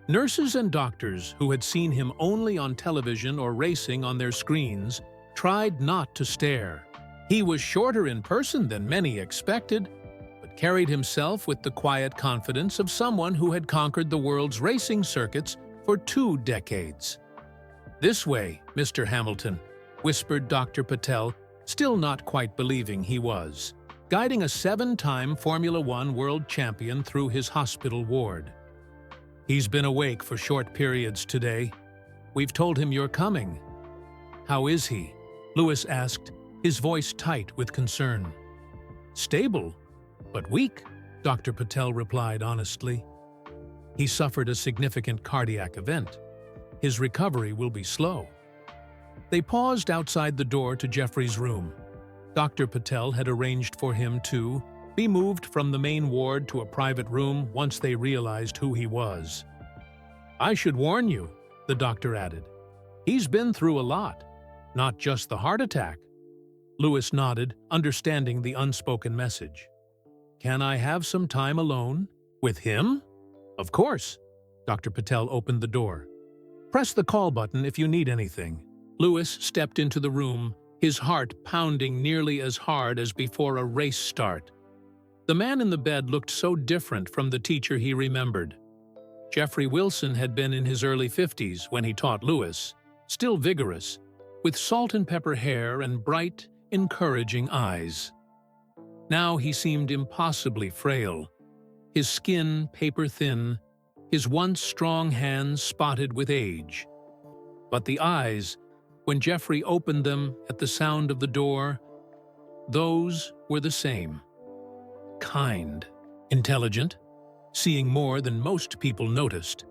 Speaker 1: Nurses and doctors who had seen him only on television or racing on their screens tried not to stare. He was shorter in person than many expected, but carried himself with the quiet confidence of someone who had conquered the world's racing circuits for 2 decades. "This way, Mr. Hamilton," whispered Dr. Patel, still not quite believing he was, guiding a 7-time Formula One world champion through his hospital ward. "He's been awake for short periods today. We've told him you're coming." "How is he?" Lewis asked, his voice tight with concern. "Stable, but weak," Dr. Patel replied honestly. "He suffered a significant cardiac event. His recovery will be slow." They paused outside the door to Jeffrey's room. Dr. Patel had arranged for him to be moved from the main ward to a private room once they realized who he was. "I should warn you," the doctor added. "He's been through a lot, not just the heart attack." Lewis nodded, understanding the unspoken message. "Can I have some time alone? With him?" "Of course." Dr. Patel opened the door. "Press the call button if you need anything." Lewis stepped into the room, his heart pounding nearly as hard as before a race start. The man in the bed looked so different from the teacher he remembered. Jeffrey Wilson had been in his early 50s when he taught Lewis, still vigorous, with salt and pepper hair and bright, encouraging eyes. Now he seemed impossibly frail, his skin paper-thin, his once strong hands spotted with age. But the eyes, when Jeffrey opened them at the sound of the door, those were the same. Kind, intelligent, seeing more than most people noticed.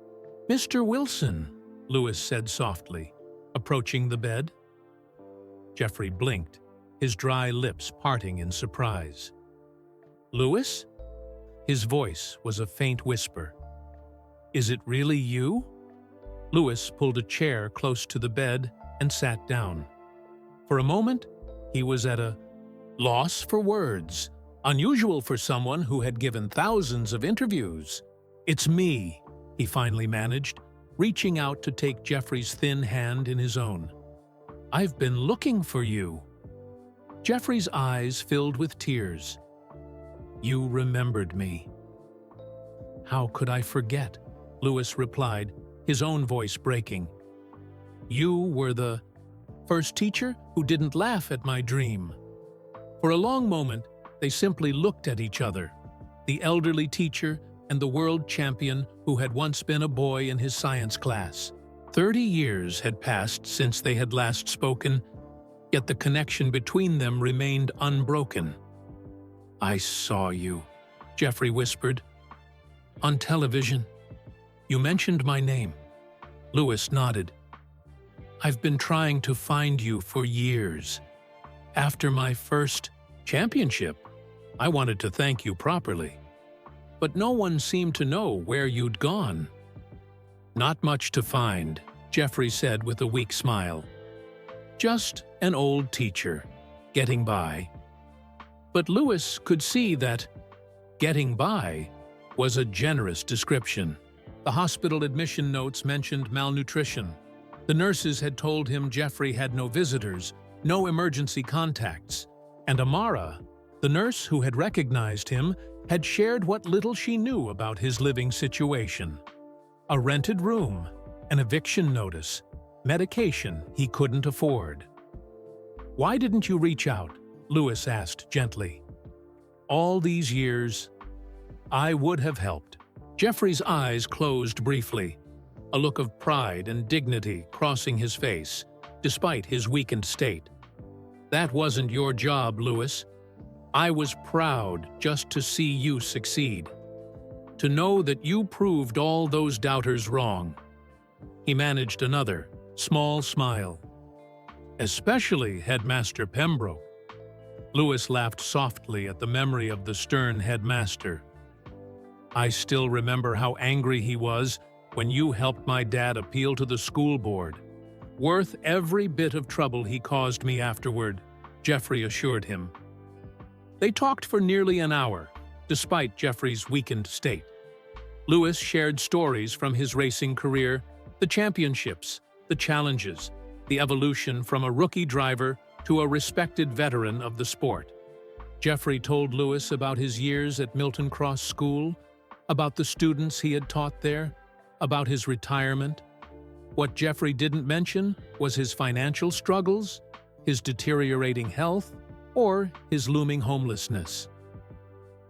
Speaker 1: "Mr. Wilson," Lewis said softly, approaching the bed. Jeffrey blinked, his dry lips parting in surprise. "Lewis?" His voice was a faint whisper. "Is it really you?" Lewis pulled a chair close to the bed and sat down. For a moment, he was at a loss for words, unusual for someone who had given thousands of interviews. "It's me," he finally managed, reaching out to take Jeffrey's thin hand in his own. "I've been looking for you." Jeffrey's eyes filled with tears. "You remembered me." "How could I forget?" Lewis replied, his own voice breaking. "You were the first teacher who didn't laugh at my dream." For a long moment, they simply looked at each other, the elderly teacher and the world champion who had once been a boy in his science class. 30 years had passed since they had last spoken, yet the connection between them remained unbroken. "I saw you," Jeffrey whispered. "On television. You mentioned my name." Lewis nodded. "I've been trying to find you for years. After my first championship, I wanted to thank you properly. But no one seemed to know where you'd gone." "Not much to find," Jeffrey said with a weak smile. "Just an old teacher, getting by." But Lewis could see that "getting by" was a generous description. The hospital admission notes mentioned malnutrition. The nurses had told him Jeffrey had no visitors, no emergency contacts, and Amara, the nurse who had recognized him, had shared what little she knew about his living situation. A rented room, an eviction notice, medication he couldn't afford. "Why didn't you reach out?" Lewis asked gently. "All these years, I would have helped." Jeffrey's eyes closed briefly, a look of pride and dignity crossing his face, despite his weakened state. "That wasn't your job, Lewis. I was proud just to see you succeed. To know that you proved all those doubters wrong." He managed another, small smile. "Especially Headmaster Pembroke." Lewis laughed softly at the memory of the stern headmaster. "I still remember how angry he was when you helped my dad appeal to the school board. Worth every bit of trouble he caused me afterward," Jeffrey assured him. They talked for nearly an hour, despite Jeffrey's weakened state. Lewis shared stories from his racing career, the championships, the challenges, the evolution from a rookie driver to a respected veteran of the sport. Jeffrey told Lewis about his years at Milton Cross School, about the students he had taught there, about his retirement. What Jeffrey didn't mention was his financial struggles, his deteriorating health, or his looming homelessness.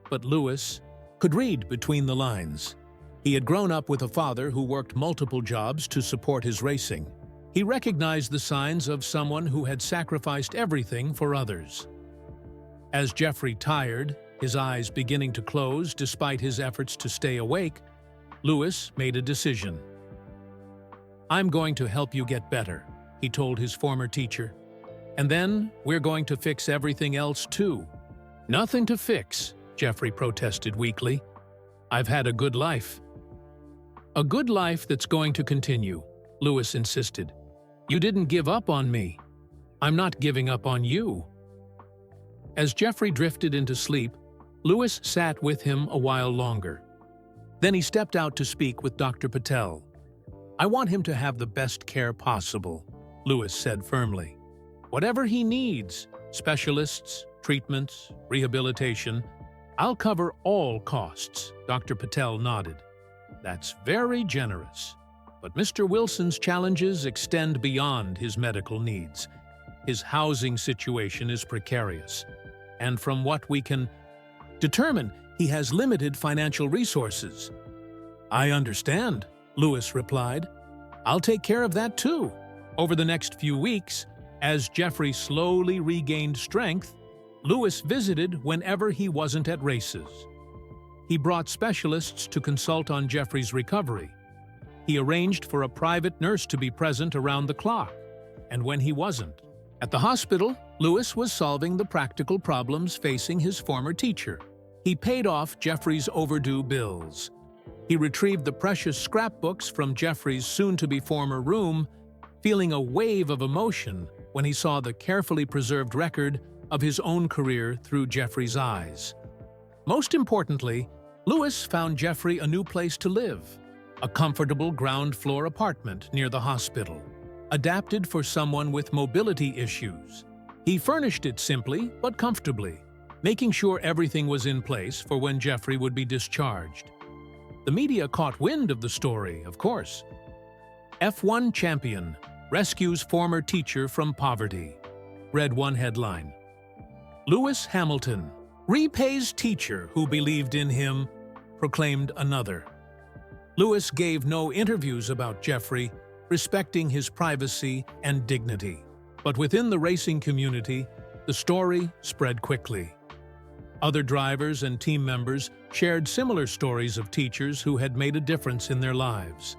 Speaker 1: But Lewis could read between the lines. He had grown up with a father who worked multiple jobs to support his racing. He recognized the signs of someone who had sacrificed everything for others. As Jeffrey tired, his eyes beginning to close despite his efforts to stay awake, Lewis made a decision. "I'm going to help you get better," he told his former teacher. "And then we're going to fix everything else too." "Nothing to fix," Jeffrey protested weakly. "I've had a good life." "A good life that's going to continue," Lewis insisted. "You didn't give up on me. I'm not giving up on you." As Jeffrey drifted into sleep, Lewis sat with him a while longer. Then he stepped out to speak with Dr. Patel. "I want him to have the best care possible," Lewis said firmly. "Whatever he needs, specialists, treatments, rehabilitation, I'll cover all costs, Dr. Patel nodded. That's very generous. But Mr. Wilson's challenges extend beyond his medical needs. His housing situation is precarious. And from what we can determine, he has limited financial resources. I understand, Lewis replied. I'll take care of that too. Over the next few weeks, as Jeffrey slowly regained strength, Lewis visited whenever he wasn't at races. He brought specialists to consult on Jeffrey's recovery. He arranged for a private nurse to be present around the clock, and when he wasn't. At the hospital, Lewis was solving the practical problems facing his former teacher. He paid off Jeffrey's overdue bills. He retrieved the precious scrapbooks from Jeffrey's soon-to-be former room, feeling a wave of emotion when he saw the carefully preserved record of his own career through Jeffrey's eyes. Most importantly, Lewis found Jeffrey a new place to live, a comfortable ground-floor apartment near the hospital, adapted for someone with mobility issues. He furnished it simply but comfortably, making sure everything was in place for when Jeffrey would be discharged. The media caught wind of the story, of course. F1 champion rescues former teacher from poverty, read one headline. Lewis Hamilton repays teacher who believed in him, proclaimed another. Lewis gave no interviews about Jeffrey, respecting his privacy and dignity. But within the racing community, the story spread quickly. Other drivers and team members shared similar stories of teachers who had made a difference in their lives.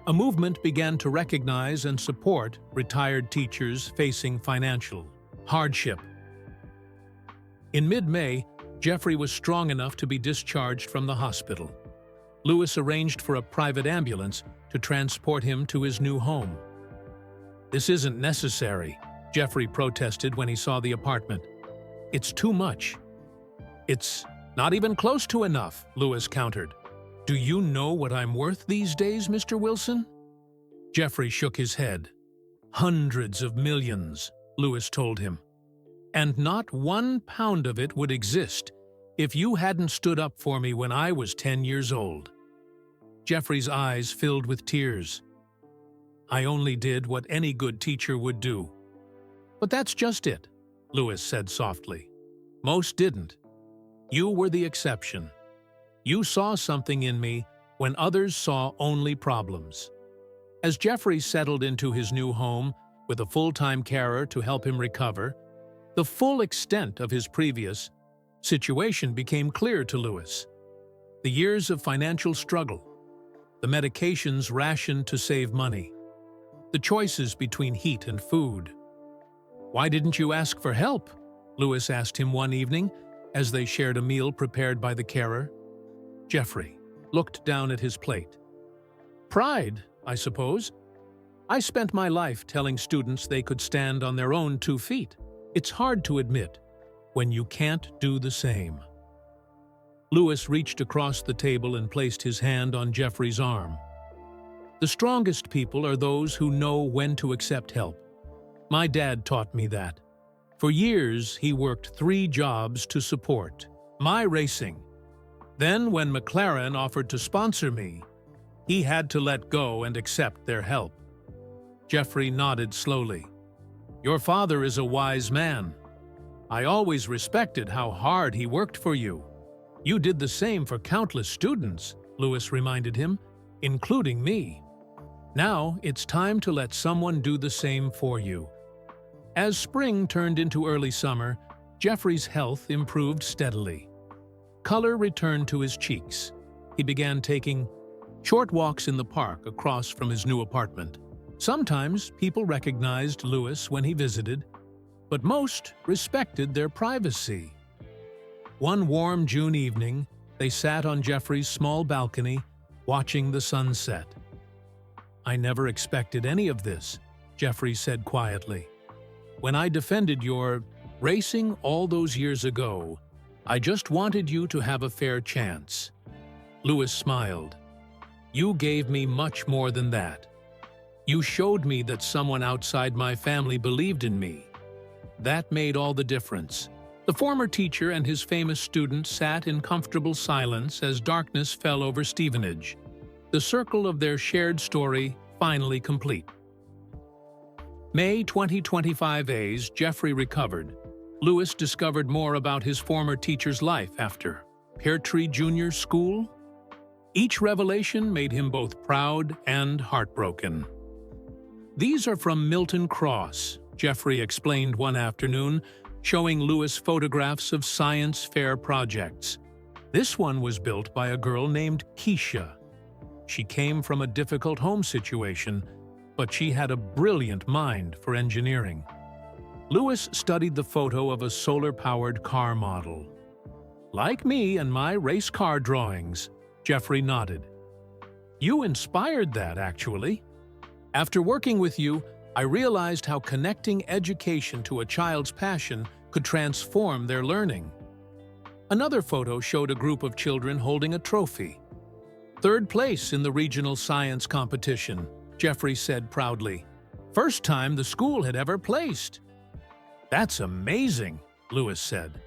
Speaker 1: A movement began to recognize and support retired teachers facing financial hardship. In mid-May, Jeffrey was strong enough to be discharged from the hospital. Lewis arranged for a private ambulance to transport him to his new home. This isn't necessary, Jeffrey protested when he saw the apartment. It's too much. It's not even close to enough, Lewis countered. Do you know what I'm worth these days, Mr. Wilson? Jeffrey shook his head. Hundreds of millions, Lewis told him. And not 1 pound of it would exist if you hadn't stood up for me when I was 10 years old. Jeffrey's eyes filled with tears. I only did what any good teacher would do. But that's just it, Lewis said softly. Most didn't. You were the exception. You saw something in me when others saw only problems. As Jeffrey settled into his new home with a full-time carer to help him recover, the full extent of his previous situation became clear to Lewis. The years of financial struggle, the medications rationed to save money, the choices between heat and food. Why didn't you ask for help? Lewis asked him one evening as they shared a meal prepared by the carer. Jeffrey looked down at his plate. Pride, I suppose. I spent my life telling students they could stand on their own 2 feet. It's hard to admit when you can't do the same. Lewis reached across the table and placed his hand on Jeffrey's arm. The strongest people are those who know when to accept help. My dad taught me that. For years, he worked 3 jobs to support my racing. Then, when McLaren offered to sponsor me, he had to let go and accept their help. Jeffrey nodded slowly. Your father is a wise man. I always respected how hard he worked for you. You did the same for countless students, Lewis reminded him, including me. Now it's time to let someone do the same for you. As spring turned into early summer, Jeffrey's health improved steadily. Color returned to his cheeks. He began taking short walks in the park across from his new apartment. Sometimes people recognized Lewis when he visited, but most respected their privacy. One warm June evening, they sat on Jeffrey's small balcony, watching the sunset. I never expected any of this, Jeffrey said quietly. When I defended your racing all those years ago, I just wanted you to have a fair chance. Lewis smiled. You gave me much more than that. You showed me that someone outside my family believed in me. That made all the difference. The former teacher and his famous student sat in comfortable silence as darkness fell over Stevenage, the circle of their shared story finally complete. May 2025's Jeffrey recovered. Lewis discovered more about his former teacher's life after Pear Tree Junior School. Each revelation made him both proud and heartbroken. "These are from Milton Cross," Jeffrey explained one afternoon, showing Lewis photographs of science fair projects. "This one was built by a girl named Keisha. She came from a difficult home situation, but she had a brilliant mind for engineering." Lewis studied the photo of a solar-powered car model. "Like me and my race car drawings," Jeffrey nodded. "You inspired that, actually. After working with you, I realized how connecting education to a child's passion could transform their learning." Another photo showed a group of children holding a trophy. "Third place in the regional science competition," Jeffrey said proudly. "First time the school had ever placed." "That's amazing," Lewis said.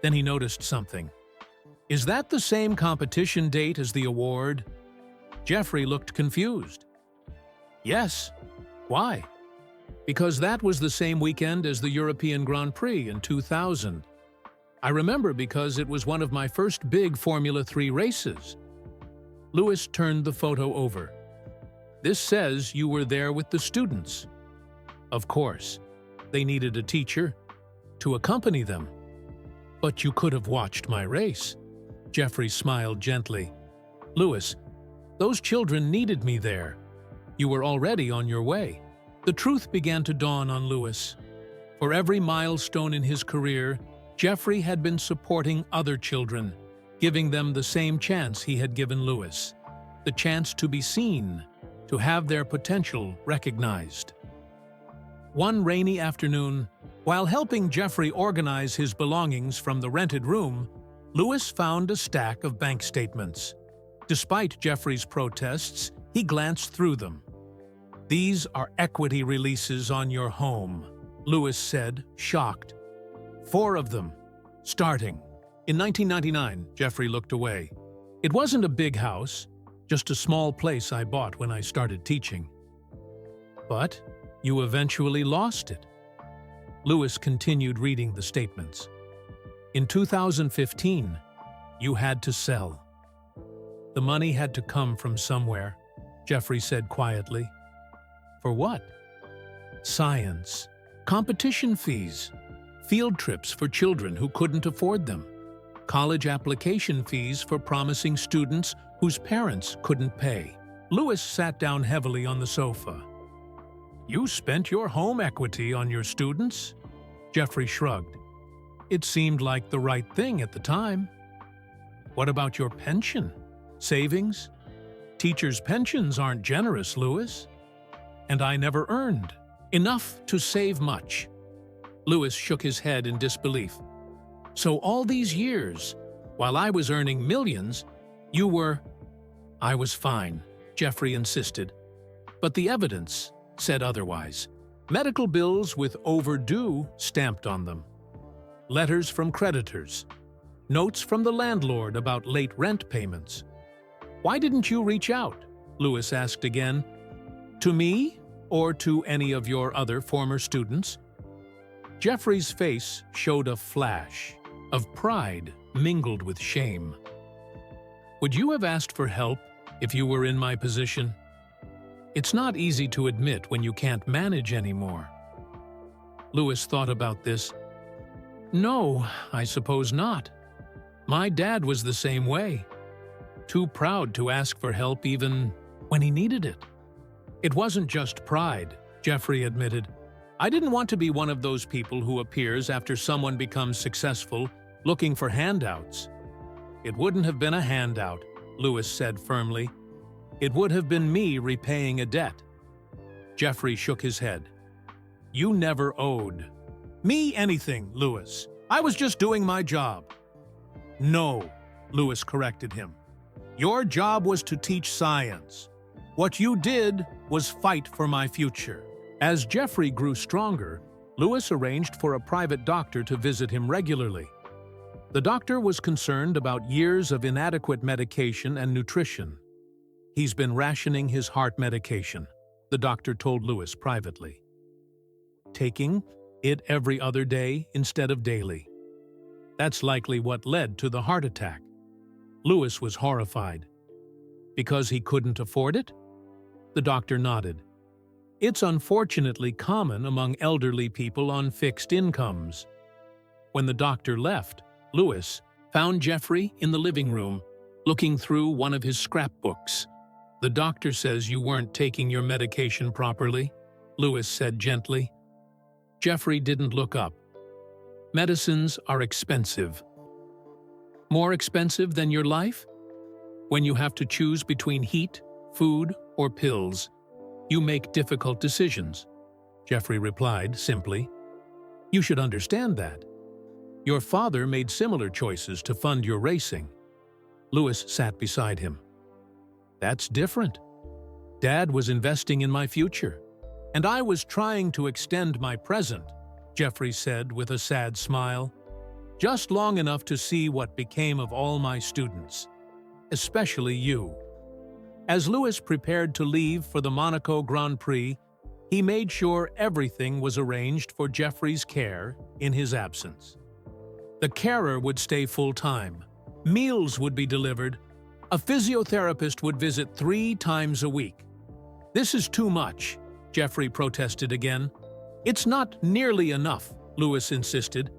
Speaker 1: Then he noticed something. "Is that the same competition date as the award?" Jeffrey looked confused. "Yes. Why?" "Because that was the same weekend as the European Grand Prix in 2000. I remember because it was one of my first big Formula 3 races." Lewis turned the photo over. "This says you were there with the students." "Of course. They needed a teacher to accompany them." "But you could have watched my race." Jeffrey smiled gently. "Lewis, those children needed me there. You were already on your way." The truth began to dawn on Lewis. For every milestone in his career, Jeffrey had been supporting other children, giving them the same chance he had given Lewis, the chance to be seen, to have their potential recognized. One rainy afternoon, while helping Jeffrey organize his belongings from the rented room, Lewis found a stack of bank statements. Despite Jeffrey's protests, he glanced through them. "These are equity releases on your home," Lewis said, shocked. "4 of them, starting." In 1999, Jeffrey looked away. "It wasn't a big house, just a small place I bought when I started teaching." "But you eventually lost it." Lewis continued reading the statements. "In 2015, you had to sell." "The money had to come from somewhere," Jeffrey said quietly. "For what?" "Science, competition fees, field trips for children who couldn't afford them, college application fees for promising students whose parents couldn't pay." Lewis sat down heavily on the sofa. "You spent your home equity on your students?" Jeffrey shrugged. "It seemed like the right thing at the time." "What about your pension? Savings? Teachers' pensions aren't generous, Lewis. And I never earned enough to save much." Lewis shook his head in disbelief. "So all these years, while I was earning millions, you were—" "I was fine," Jeffrey insisted. "But the evidence said otherwise. Medical bills with overdue stamped on them. Letters from creditors. Notes from the landlord about late rent payments." "Why didn't you reach out?" Lewis asked again. "To me, or to any of your other former students?" Jeffrey's face showed a flash of pride mingled with shame. "Would you have asked for help if you were in my position? It's not easy to admit when you can't manage anymore." Lewis thought about this. "No, I suppose not. My dad was the same way. Too proud to ask for help even when he needed it." "It wasn't just pride," Jeffrey admitted. "I didn't want to be one of those people who appears after someone becomes successful looking for handouts." "It wouldn't have been a handout," Lewis said firmly. "It would have been me repaying a debt." Jeffrey shook his head. "You never owed me anything, Lewis. I was just doing my job." "No," Lewis corrected him. "Your job was to teach science. What you did was fight for my future." As Jeffrey grew stronger, Lewis arranged for a private doctor to visit him regularly. The doctor was concerned about years of inadequate medication and nutrition. "He's been rationing his heart medication," the doctor told Lewis privately. "Taking it every other day instead of daily. That's likely what led to the heart attack." Lewis was horrified. "Because he couldn't afford it?" The doctor nodded. "It's unfortunately common among elderly people on fixed incomes." When the doctor left, Lewis found Jeffrey in the living room, looking through one of his scrapbooks. "The doctor says you weren't taking your medication properly," Lewis said gently. Jeffrey didn't look up. "Medicines are expensive." "More expensive than your life? When you have to choose between heat, food, or pills, you make difficult decisions," Jeffrey replied simply. "You should understand that. Your father made similar choices to fund your racing." Lewis sat beside him. "That's different. Dad was investing in my future, and I was trying to extend my present," Jeffrey said with a sad smile. "Just long enough to see what became of all my students, especially you." As Lewis prepared to leave for the Monaco Grand Prix, he made sure everything was arranged for Jeffrey's care in his absence. The carer would stay full-time, meals would be delivered, a physiotherapist would visit 3 times a week. "This is too much," Jeffrey protested again. "It's not nearly enough," Lewis insisted.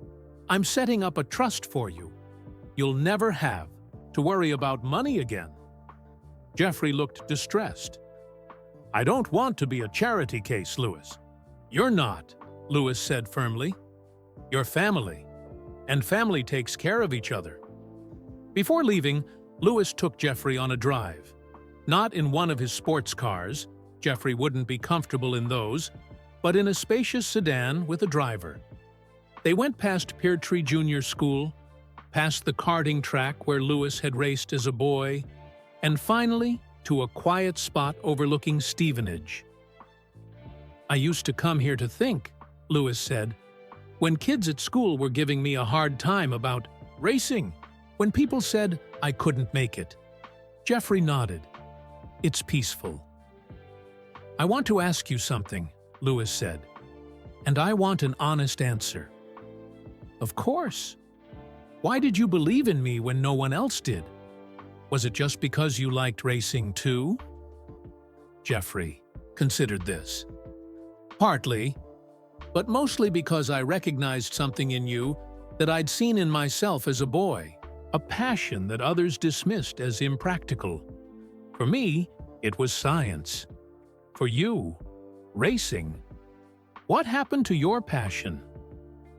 Speaker 1: "I'm setting up a trust for you. You'll never have to worry about money again." Jeffrey looked distressed. "I don't want to be a charity case, Lewis." "You're not," Lewis said firmly. "You're family, and family takes care of each other." Before leaving, Lewis took Jeffrey on a drive. Not in one of his sports cars, Jeffrey wouldn't be comfortable in those, but in a spacious sedan with a driver. They went past Peartree Junior School, past the karting track where Lewis had raced as a boy, and finally to a quiet spot overlooking Stevenage. "I used to come here to think," Lewis said, "when kids at school were giving me a hard time about racing, when people said I couldn't make it." Jeffrey nodded. "It's peaceful." "I want to ask you something," Lewis said, "and I want an honest answer." "Of course. Why did you believe in me when no one else did? Was it just because you liked racing too?" Jeffrey considered this. "Partly, but mostly because I recognized something in you that I'd seen in myself as a boy, a passion that others dismissed as impractical. For me, it was science. For you, racing. What happened to your passion?"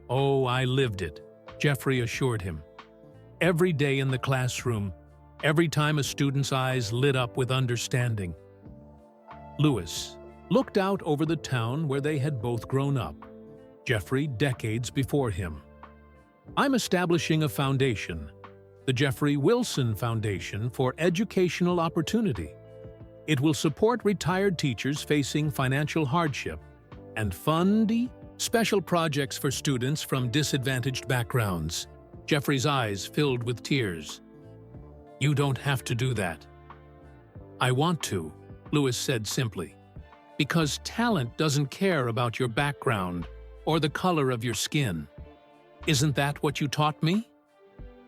Speaker 1: "Oh, I lived it," Jeffrey assured him. "Every day in the classroom, every time a student's eyes lit up with understanding." Lewis looked out over the town where they had both grown up, Jeffrey decades before him. "I'm establishing a foundation, the Jeffrey Wilson Foundation for Educational Opportunity. It will support retired teachers facing financial hardship and fund special projects for students from disadvantaged backgrounds." Jeffrey's eyes filled with tears. "You don't have to do that." "I want to," Lewis said simply, "because talent doesn't care about your background or the color of your skin. Isn't that what you taught me?"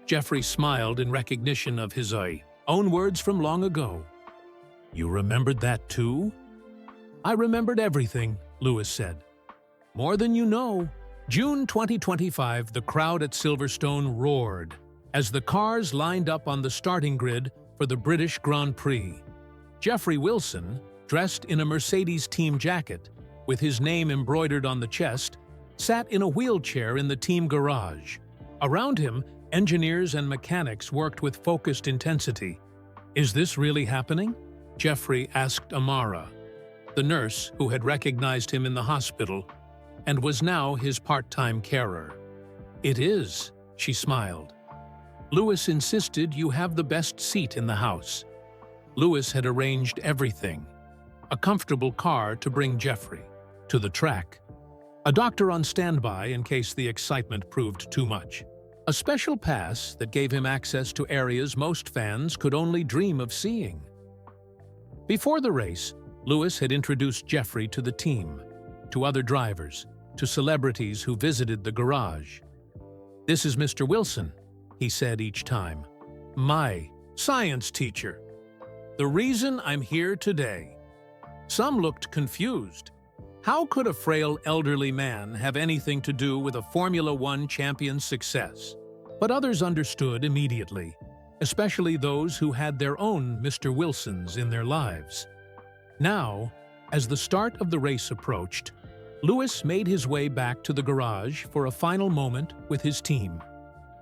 Speaker 1: Jeffrey smiled in recognition of his own words from long ago. "You remembered that too?" "I remembered everything," Lewis said. "More than you know." June 2025, the crowd at Silverstone roared as the cars lined up on the starting grid for the British Grand Prix. Jeffrey Wilson, dressed in a Mercedes team jacket, with his name embroidered on the chest, sat in a wheelchair in the team garage. Around him, engineers and mechanics worked with focused intensity. "Is this really happening?" Jeffrey asked Amara, the nurse who had recognized him in the hospital and was now his part-time carer. "It is," she smiled. "Lewis insisted you have the best seat in the house." Lewis had arranged everything. A comfortable car to bring Jeffrey to the track. A doctor on standby in case the excitement proved too much. A special pass that gave him access to areas most fans could only dream of seeing. Before the race, Lewis had introduced Jeffrey to the team, to other drivers, to celebrities who visited the garage. "This is Mr. Wilson," he said each time. "My science teacher. The reason I'm here today." Some looked confused. How could a frail elderly man have anything to do with a Formula One champion's success? But others understood immediately, especially those who had their own Mr. Wilsons in their lives. Now, as the start of the race approached, Lewis made his way back to the garage for a final moment with his team.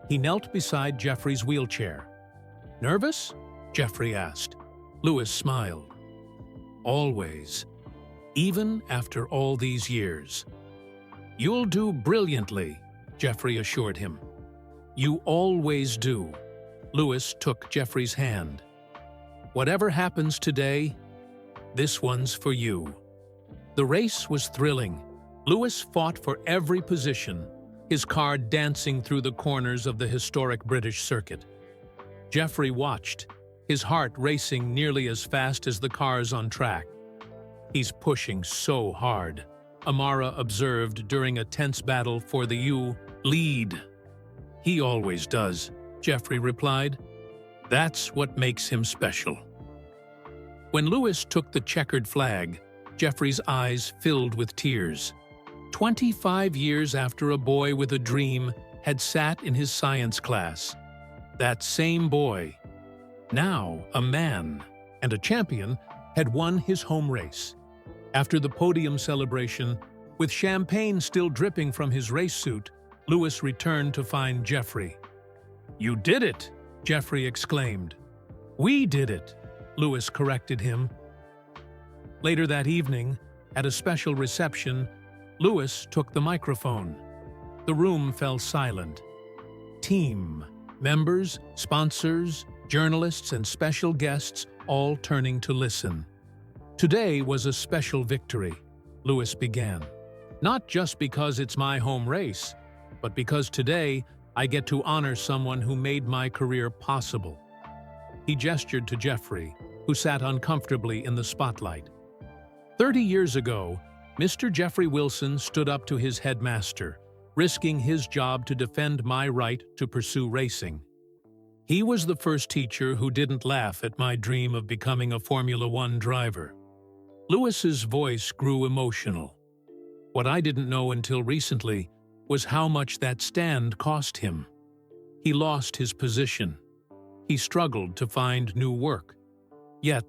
Speaker 1: He knelt beside Jeffrey's wheelchair. "Nervous?" Jeffrey asked. Lewis smiled. "Always. Even after all these years." "You'll do brilliantly," Jeffrey assured him. "You always do." Lewis took Jeffrey's hand. "Whatever happens today, this one's for you." The race was thrilling. Lewis fought for every position, his car dancing through the corners of the historic British circuit. Jeffrey watched, his heart racing nearly as fast as the cars on track. "He's pushing so hard," Amara observed during a tense battle for the lead. "He always does," Jeffrey replied. "That's what makes him special." When Lewis took the checkered flag, Jeffrey's eyes filled with tears. 25 years after a boy with a dream had sat in his science class. That same boy, now a man and a champion, had won his home race. After the podium celebration, with champagne still dripping from his race suit, Lewis returned to find Jeffrey. "You did it!" Jeffrey exclaimed. "We did it!" Lewis corrected him. Later that evening, at a special reception, Lewis took the microphone. The room fell silent. Team, members, sponsors, journalists, and special guests all turning to listen. "Today was a special victory," Lewis began. "Not just because it's my home race, but because today I get to honor someone who made my career possible." He gestured to Jeffrey, who sat uncomfortably in the spotlight. 30 years ago, Mr. Jeffrey Wilson stood up to his headmaster, risking his job to defend my right to pursue racing. He was the first teacher who didn't laugh at my dream of becoming a Formula One driver. Lewis's voice grew emotional. What I didn't know until recently was how much that stand cost him. He lost his position. He struggled to find new work. Yet,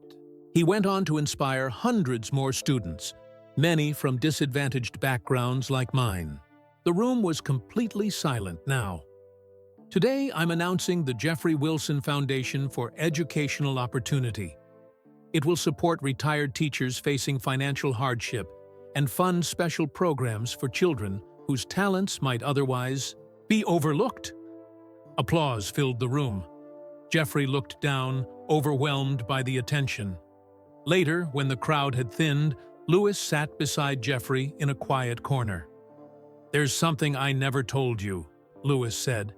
Speaker 1: he went on to inspire hundreds more students, many from disadvantaged backgrounds like mine. The room was completely silent now. Today, I'm announcing the Jeffrey Wilson Foundation for Educational Opportunity. It will support retired teachers facing financial hardship and fund special programs for children whose talents might otherwise be overlooked. Applause filled the room. Jeffrey looked down, overwhelmed by the attention. Later, when the crowd had thinned, Lewis sat beside Jeffrey in a quiet corner. "There's something I never told you," Lewis said.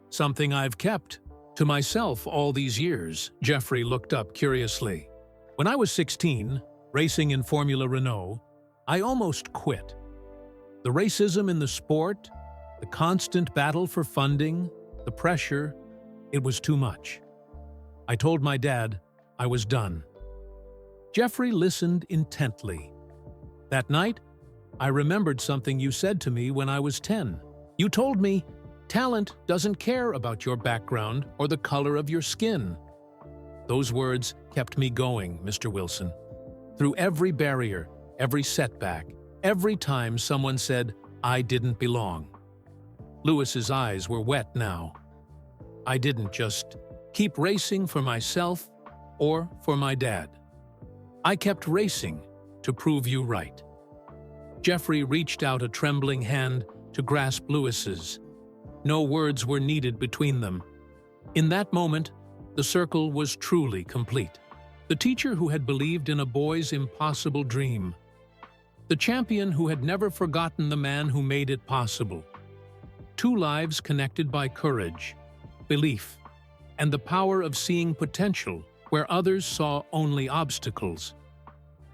Speaker 1: "Something I've kept to myself all these years." Jeffrey looked up curiously. "When I was 16, racing in Formula Renault, I almost quit. The racism in the sport, the constant battle for funding, the pressure, it was too much. I told my dad I was done." Jeffrey listened intently. "That night, I remembered something you said to me when I was 10. You told me, 'Talent doesn't care about your background or the color of your skin.' Those words kept me going, Mr. Wilson. Through every barrier, every setback, every time someone said, 'I didn't belong.'" Lewis's eyes were wet now. "I didn't just keep racing for myself or for my dad. I kept racing to prove you right." Jeffrey reached out a trembling hand to grasp Lewis's. No words were needed between them. In that moment, the circle was truly complete. The teacher who had believed in a boy's impossible dream. The champion who had never forgotten the man who made it possible. Two lives connected by courage, belief, and the power of seeing potential where others saw only obstacles.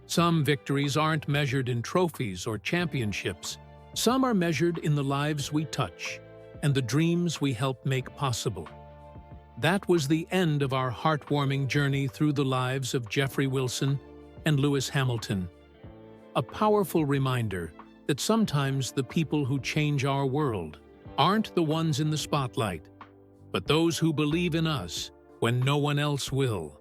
Speaker 1: Some victories aren't measured in trophies or championships. Some are measured in the lives we touch and the dreams we help make possible. That was the end of our heartwarming journey through the lives of Geoffrey Wilson and Lewis Hamilton. A powerful reminder that sometimes the people who change our world aren't the ones in the spotlight, but those who believe in us when no one else will.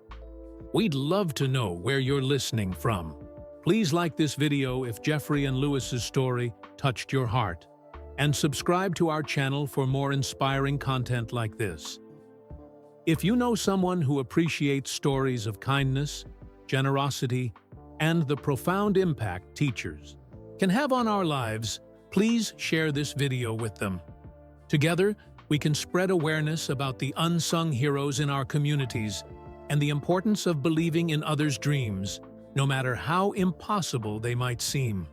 Speaker 1: We'd love to know where you're listening from. Please like this video if Geoffrey and Lewis's story touched your heart, and subscribe to our channel for more inspiring content like this. If you know someone who appreciates stories of kindness, generosity, and the profound impact teachers can have on our lives, please share this video with them. Together, we can spread awareness about the unsung heroes in our communities and the importance of believing in others' dreams, no matter how impossible they might seem.